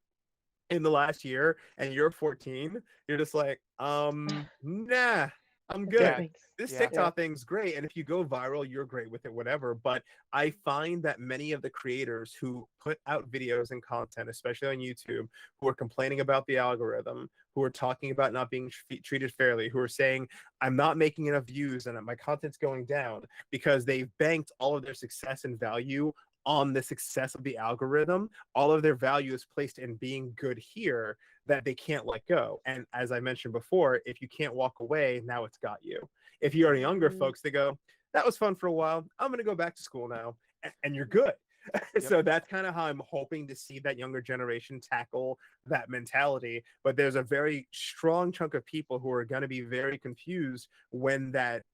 in the last year and you're 14, you're just like, nah. I'm That's good. Yeah. nice. This Yeah. TikTok thing's great, and if you go viral, you're great with it, whatever. But I find that many of the creators who put out videos and content, especially on YouTube, who are complaining about the algorithm, who are talking about not being treated fairly, who are saying, I'm not making enough views and my content's going down because they've banked all of their success and value on the success of the algorithm. All of their value is placed in being good here that they can't let go. And as I mentioned before, if you can't walk away, now it's got you. If you're younger Mm. folks, they go, that was fun for a while. I'm going to go back to school now. And you're good. So that's kind of how I'm hoping to see that younger generation tackle that mentality. But there's a very strong chunk of people who are going to be very confused when that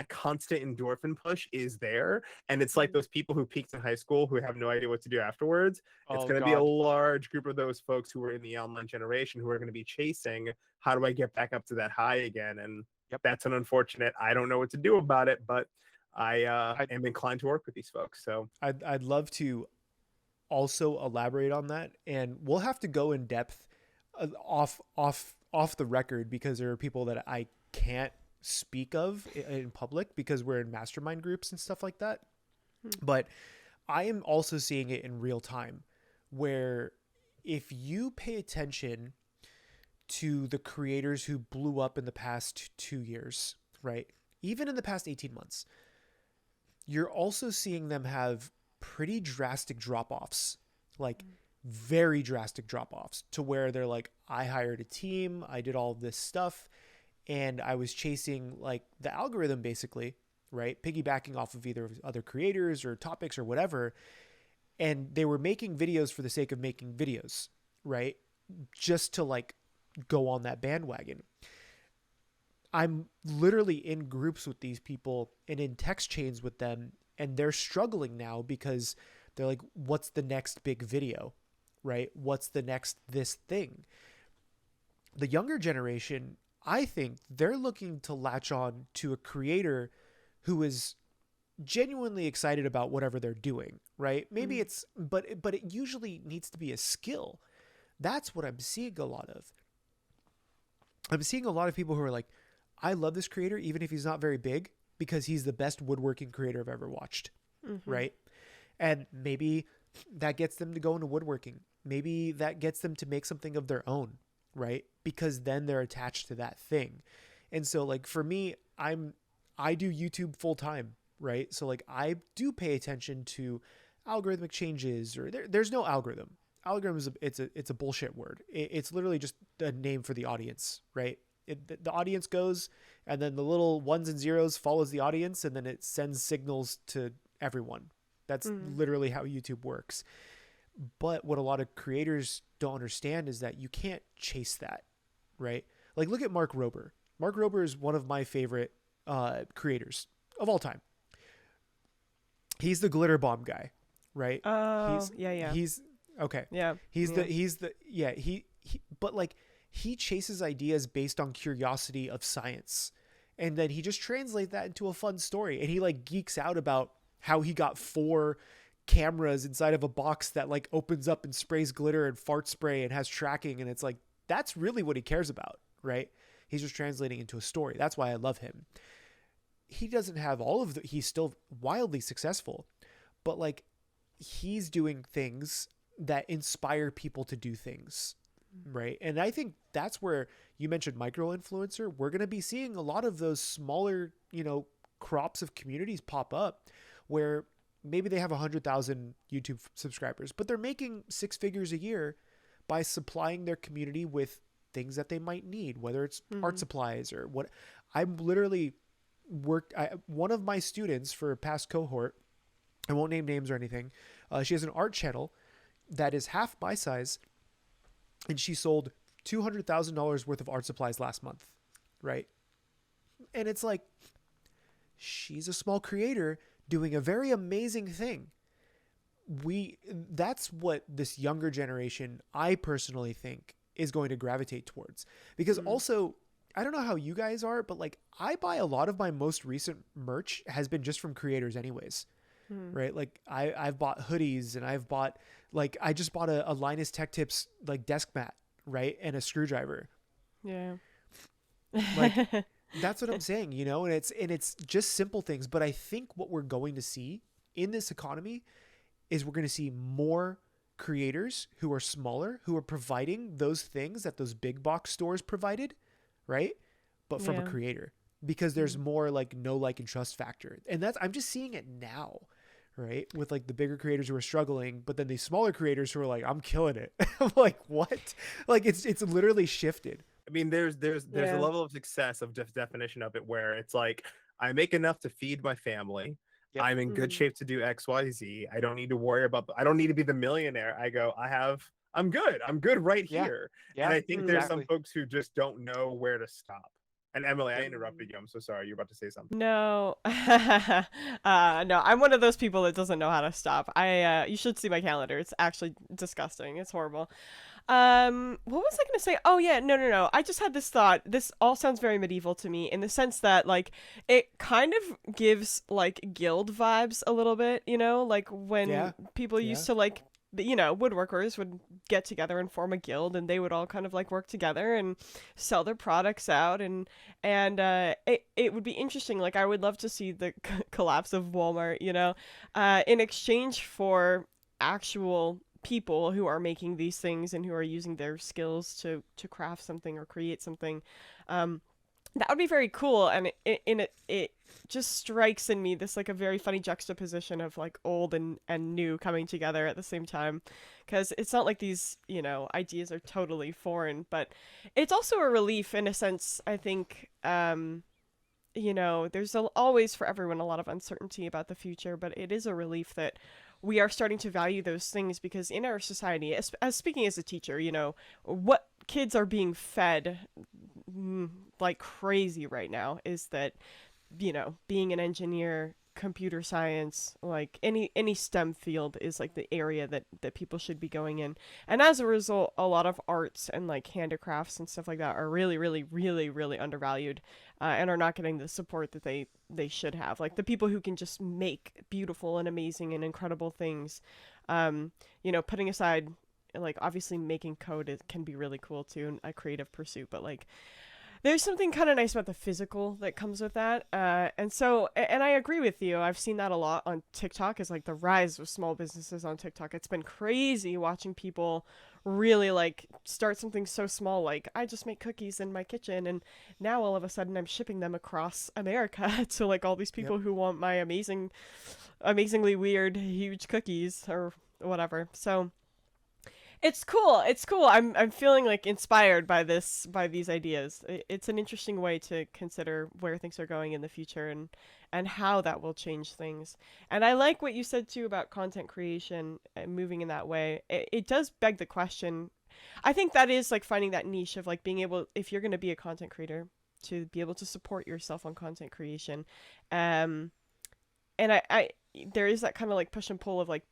constant endorphin push is there, and it's like those people who peaked in high school who have no idea what to do afterwards. It's Oh going to be a God. large group of those folks who are in the online generation who are going to be chasing, how do I get back up to that high again? And that's an unfortunate, I don't know what to do about it, but I am inclined to work with these folks. So I'd love to also elaborate on that, and we'll have to go in depth off the record, because there are people that I can't speak of in public because we're in mastermind groups and stuff like that. But I am also seeing it in real time, where if you pay attention to the creators who blew up in the past 2 years, right? Even in the past 18 months, you're also seeing them have pretty drastic drop-offs, like very drastic drop-offs, to where they're like, I hired a team, I did all of this stuff, and I was chasing like the algorithm basically, right? Piggybacking off of either other creators or topics or whatever. And they were making videos for the sake of making videos, right? Just to like go on that bandwagon. I'm literally in groups with these people and in text chains with them, and they're struggling now because they're like, what's the next big video, right? What's the next this thing? The younger generation, I think they're looking to latch on to a creator who is genuinely excited about whatever they're doing, right? Maybe it's, but it usually needs to be a skill. That's what I'm seeing a lot of. I'm seeing a lot of people who are like, I love this creator, even if he's not very big, because he's the best woodworking creator I've ever watched, right? And maybe that gets them to go into woodworking. Maybe that gets them to make something of their own, right? Because then they're attached to that thing. And so like for me, I do YouTube full time, right? So like I do pay attention to algorithmic changes, or there's no algorithm. Algorithm is it's a bullshit word. It's literally just a name for the audience, right? The audience goes, and then the little ones and zeros follows the audience, and then it sends signals to everyone. That's literally how YouTube works. But what a lot of creators don't understand is that you can't chase that, right? Like look at Mark Rober. Mark Rober is one of my favorite creators of all time. He's the glitter bomb guy, right? Oh, yeah. He's okay. Yeah. But like he chases ideas based on curiosity of science, and then he just translates that into a fun story, and he like geeks out about how he got 4 cameras inside of a box that like opens up and sprays glitter and fart spray and has tracking, and it's like that's really what he cares about, right? He's just translating into a story. That's why I love him. He doesn't have all of he's still wildly successful, but like he's doing things that inspire people to do things, right? And I think that's where you mentioned micro-influencer. We're going to be seeing a lot of those smaller, crops of communities pop up where maybe they have 100,000 YouTube subscribers, but they're making 6 figures a year by supplying their community with things that they might need, whether it's art supplies or what. I'm literally one of my students for a past cohort, I won't name names or anything. She has an art channel that is half my size, and she sold $200,000 worth of art supplies last month, right? And it's like, she's a small creator doing a very amazing thing. That's what this younger generation, I personally think, is going to gravitate towards. Because also, I don't know how you guys are, but like I buy a lot of my most recent merch has been just from creators anyways, right? Like I've bought hoodies, and I've bought, like, I just bought a Linus Tech Tips like desk mat, right? And a screwdriver. Yeah. Like That's what I'm saying, you know, and it's just simple things. But I think what we're going to see in this economy is we're going to see more creators who are smaller, who are providing those things that those big box stores provided, right? But from a Yeah. creator, because there's Mm. more like no like and trust factor. And that's, I'm just seeing it now, right? With like the bigger creators who are struggling, but then these smaller creators who are like, I'm killing it. I'm like, what? Like it's literally shifted. I mean, there's a Yeah. level of success of definition of it where it's like I make enough to feed my family. Yep. I'm in good Mm. shape to do X, Y, Z. I don't need to worry about. I don't need to be the millionaire. I go. I'm good. I'm good right Yeah. here. And Yeah. I think there's some Exactly. folks who just don't know where to stop. And Emily, I Yep. interrupted you. I'm so sorry. You're about to say something. No. No, I'm one of those people that doesn't know how to stop. You should see my calendar. It's actually disgusting. It's horrible. What was I gonna say? Oh yeah, no. I just had this thought. This all sounds very medieval to me in the sense that like it kind of gives like guild vibes a little bit, you know, like when Yeah. people Yeah. used to like you know, woodworkers would get together and form a guild and they would all kind of like work together and sell their products out and it would be interesting. Like I would love to see the collapse of Walmart, you know, in exchange for actual people who are making these things and who are using their skills to craft something or create something. Um, that would be very cool, and it just strikes in me this like a very funny juxtaposition of like old and new coming together at the same time, because it's not like these ideas are totally foreign, but it's also a relief in a sense. I think there's always for everyone a lot of uncertainty about the future, but it is a relief that we are starting to value those things because in our society, as speaking as a teacher, what kids are being fed like crazy right now is that, being an engineer, computer science, like any STEM field is like the area that people should be going in. And as a result, a lot of arts and like handicrafts and stuff like that are really, really, really, really undervalued, and are not getting the support that they should have. Like the people who can just make beautiful and amazing and incredible things, putting aside like obviously making code can be really cool too and a creative pursuit, but like there's something kind of nice about the physical that comes with that. And I agree with you. I've seen that a lot on TikTok, is like the rise of small businesses on TikTok. It's been crazy watching people really like start something so small, like I just make cookies in my kitchen, and now all of a sudden I'm shipping them across America to like all these Yep. people who want my amazingly weird, huge cookies or whatever. So it's cool. It's cool. I'm feeling like inspired by these ideas. It's an interesting way to consider where things are going in the future and how that will change things. And I like what you said too about content creation and moving in that way. It does beg the question. I think that is like finding that niche of like being able, if you're going to be a content creator, to be able to support yourself on content creation. Um and I there is that kind of like push and pull of like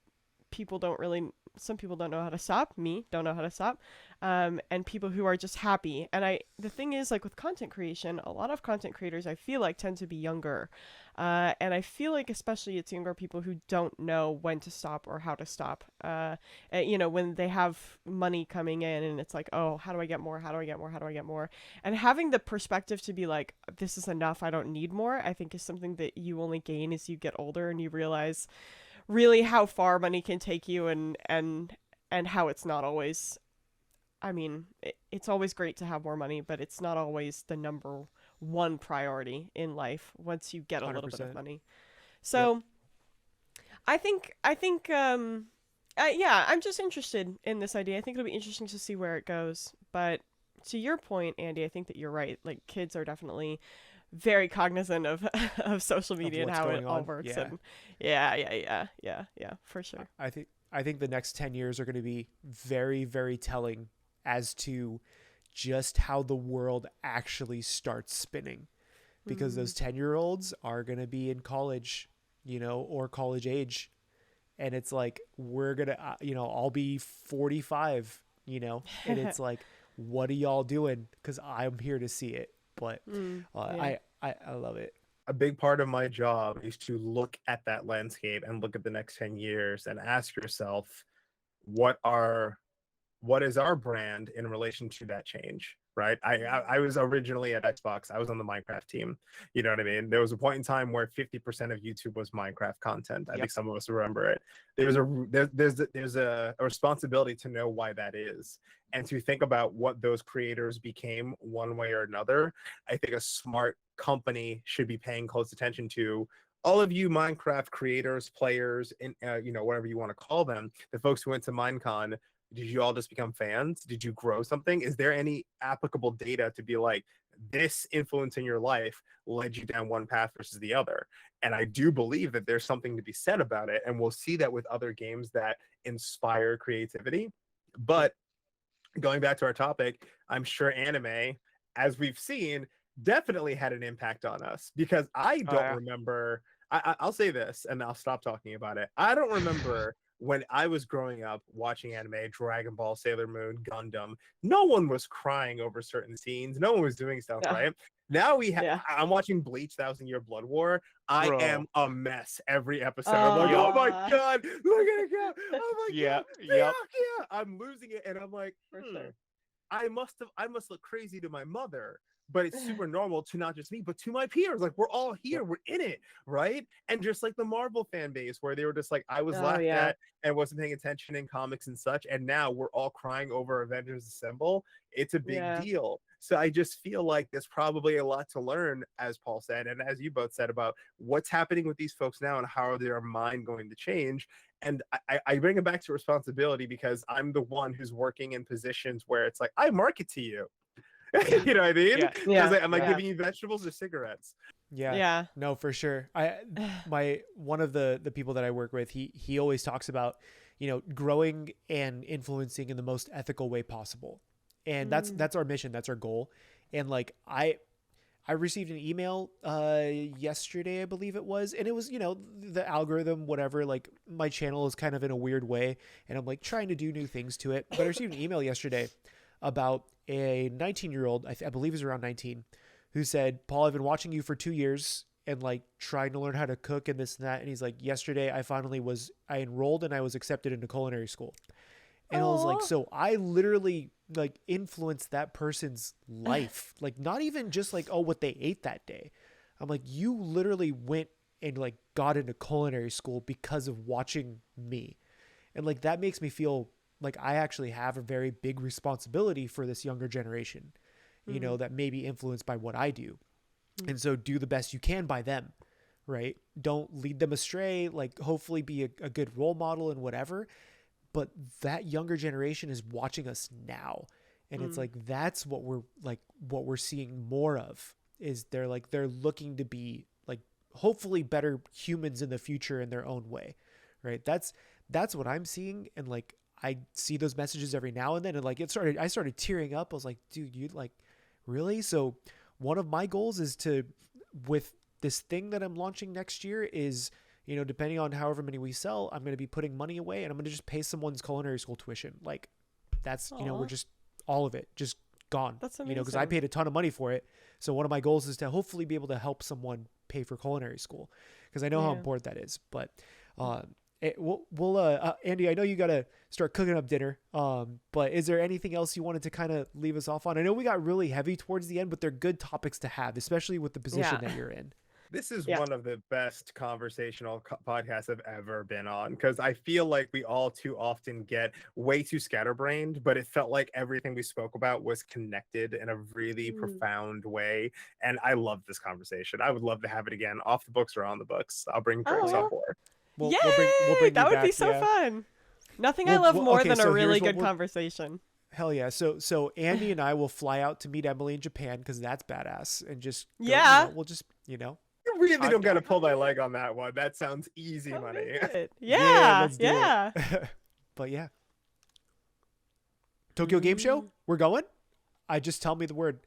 people don't really some people don't know how to stop, me don't know how to stop, and people who are just happy. And the thing is, like with content creation, a lot of content creators I feel like tend to be younger, and I feel like especially it's younger people who don't know when to stop or how to stop, when they have money coming in and it's like, oh, how do I get more, how do I get more, how do I get more, and having the perspective to be like, this is enough, I don't need more, I think is something that you only gain as you get older and you realize really how far money can take you, and how it's not always, I mean, it's always great to have more money, but it's not always the number one priority in life once you get a little bit of 100%. money. Yep. So I think I'm just interested in this idea. I think it'll be interesting to see where it goes, but to your point, Andy, I think that you're right. Like kids are definitely very cognizant of of social Of media and what's how it going all on. works. Yeah. And yeah, for sure. I think the next 10 years are going to be very, very telling as to just how the world actually starts spinning, because Mm. those 10-year-olds are going to be in college, or college age. And it's like, we're going to, I'll be 45, and it's like, what are y'all doing? Because I'm here to see it. But Yeah. I love it. A big part of my job is to look at that landscape and look at the next 10 years and ask yourself, what is our brand in relation to that change, right? I was originally at Xbox. I was on the Minecraft team. You know what I mean? There was a point in time where 50% of YouTube was Minecraft content. I think some of us remember it. There's a responsibility to know why that is, and to think about what those creators became one way or another. I think a smart company should be paying close attention to all of you Minecraft creators, players, and whatever you want to call them, the folks who went to Minecon. Did you all just become fans? Did you grow something? Is there any applicable data to be like, this influence in your life led you down one path versus the other? And I do believe that there's something to be said about it. And we'll see that with other games that inspire creativity. But going back to our topic, I'm sure anime, as we've seen, definitely had an impact on us, because I don't remember. I'll say this and I'll stop talking about it. I don't remember when I was growing up watching anime, Dragon Ball, Sailor Moon, Gundam, no one was crying over certain scenes. No one was doing stuff, right? Now I'm watching Bleach, Thousand Year Blood War. I am a mess every episode. I'm like, oh my God, look at it go. Oh my God. Yeah. I'm losing it. And I'm like, I must look crazy to my mother. But it's super normal to not just me, but to my peers. Like, we're all here. We're in it, right? And just like the Marvel fan base, where they were just like, I was laughed at and wasn't paying attention in comics and such. And now we're all crying over Avengers Assemble. It's a big deal. So I just feel like there's probably a lot to learn, as Paul said, and as you both said, about what's happening with these folks now and how are their mind going to change. And I bring it back to responsibility, because I'm the one who's working in positions where it's like, I market to you. You know what I mean? Am I giving you vegetables or cigarettes? No, for sure. One of the people that I work with, he always talks about, growing and influencing in the most ethical way possible. And that's our mission. That's our goal. And like, I received an email yesterday, I believe it was, and it was, the algorithm, whatever, like my channel is kind of in a weird way and I'm like trying to do new things to it. But I received an email yesterday about a 19-year-old, I believe he's around 19, who said, Paul, I've been watching you for 2 years and like trying to learn how to cook and this and that. And he's like, yesterday I enrolled and I was accepted into culinary school. And I was like, so I literally like influenced that person's life. Like, not even just like, what they ate that day. I'm like, you literally went and like got into culinary school because of watching me. And like, that makes me feel like I actually have a very big responsibility for this younger generation, that may be influenced by what I do. And so do the best you can by them, right? Don't lead them astray, like hopefully be a good role model and whatever. But that younger generation is watching us now. And it's like, that's what we're seeing more of, is they're looking to be like, hopefully better humans in the future in their own way. Right. That's what I'm seeing. And like, I see those messages every now and then, and like I started tearing up. I was like, dude, you like, really? So one of my goals is with this thing that I'm launching next year is, depending on however many we sell, I'm going to be putting money away and I'm going to just pay someone's culinary school tuition. Like that's, we're just all of it just gone. That's amazing. Because I paid a ton of money for it. So one of my goals is to hopefully be able to help someone pay for culinary school, because I know how important that is. But we'll Andy, I know you got to start cooking up dinner. But is there anything else you wanted to kind of leave us off on? I know we got really heavy towards the end, but they're good topics to have, especially with the position that you're in. This is one of the best conversational podcasts I've ever been on, because I feel like we all too often get way too scatterbrained, but it felt like everything we spoke about was connected in a really profound way. And I love this conversation. I would love to have it again, off the books or on the books. I'll bring drinks up for. We'll bring that would be so fun. Nothing I love more than a really good conversation. Hell yeah. So Andy and I will fly out to meet Emily in Japan, because that's badass. And just we'll just, You really don't got to pull my leg on that one. That sounds easy money. Let's do it. But yeah. Tokyo Game Show? We're going? Just tell me the word.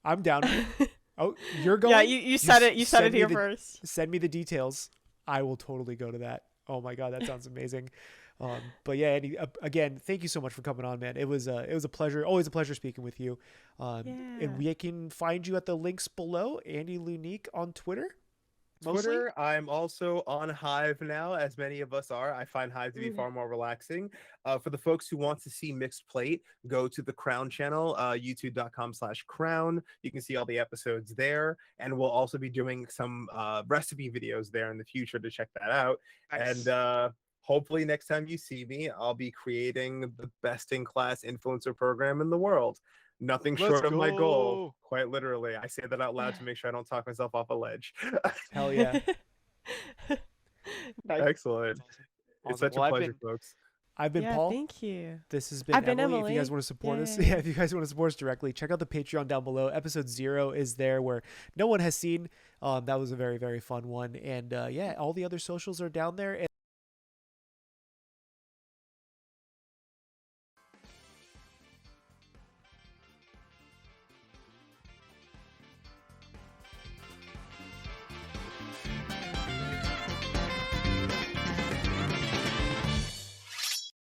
I'm down. Oh, you're going? Yeah, you said it. You said it here first. Send me the details. I will totally go to that. Oh my God, that sounds amazing. But yeah, Andy, again, thank you so much for coming on, man. It was a pleasure. Always a pleasure speaking with you. And we can find you at the links below. Andy Lunique on Twitter. mostly? Twitter. I'm also on Hive now, as many of us are. I find Hive to be far more relaxing. For the folks who want to see Mixed Plate, go to the Crown channel, youtube.com/crown. You can see all the episodes there. And we'll also be doing some recipe videos there in the future to check that out. Nice. And hopefully next time you see me, I'll be creating the best in class influencer program in the world. Nothing Let's short of my goal, go. quite literally. I say that out loud to make sure I don't talk myself off a ledge. Hell yeah. Nice. Excellent. That's awesome. It's Awesome. such Well, a I've pleasure, been folks. I've been Yeah, Paul. thank you. This has been I've been Emily. If you guys Emily. want to support us, Yay. yeah, if you guys want to support us directly, check out the Patreon down below. Episode 0 is there, where no one has seen. That was a very, very fun one. And yeah, all the other socials are down there.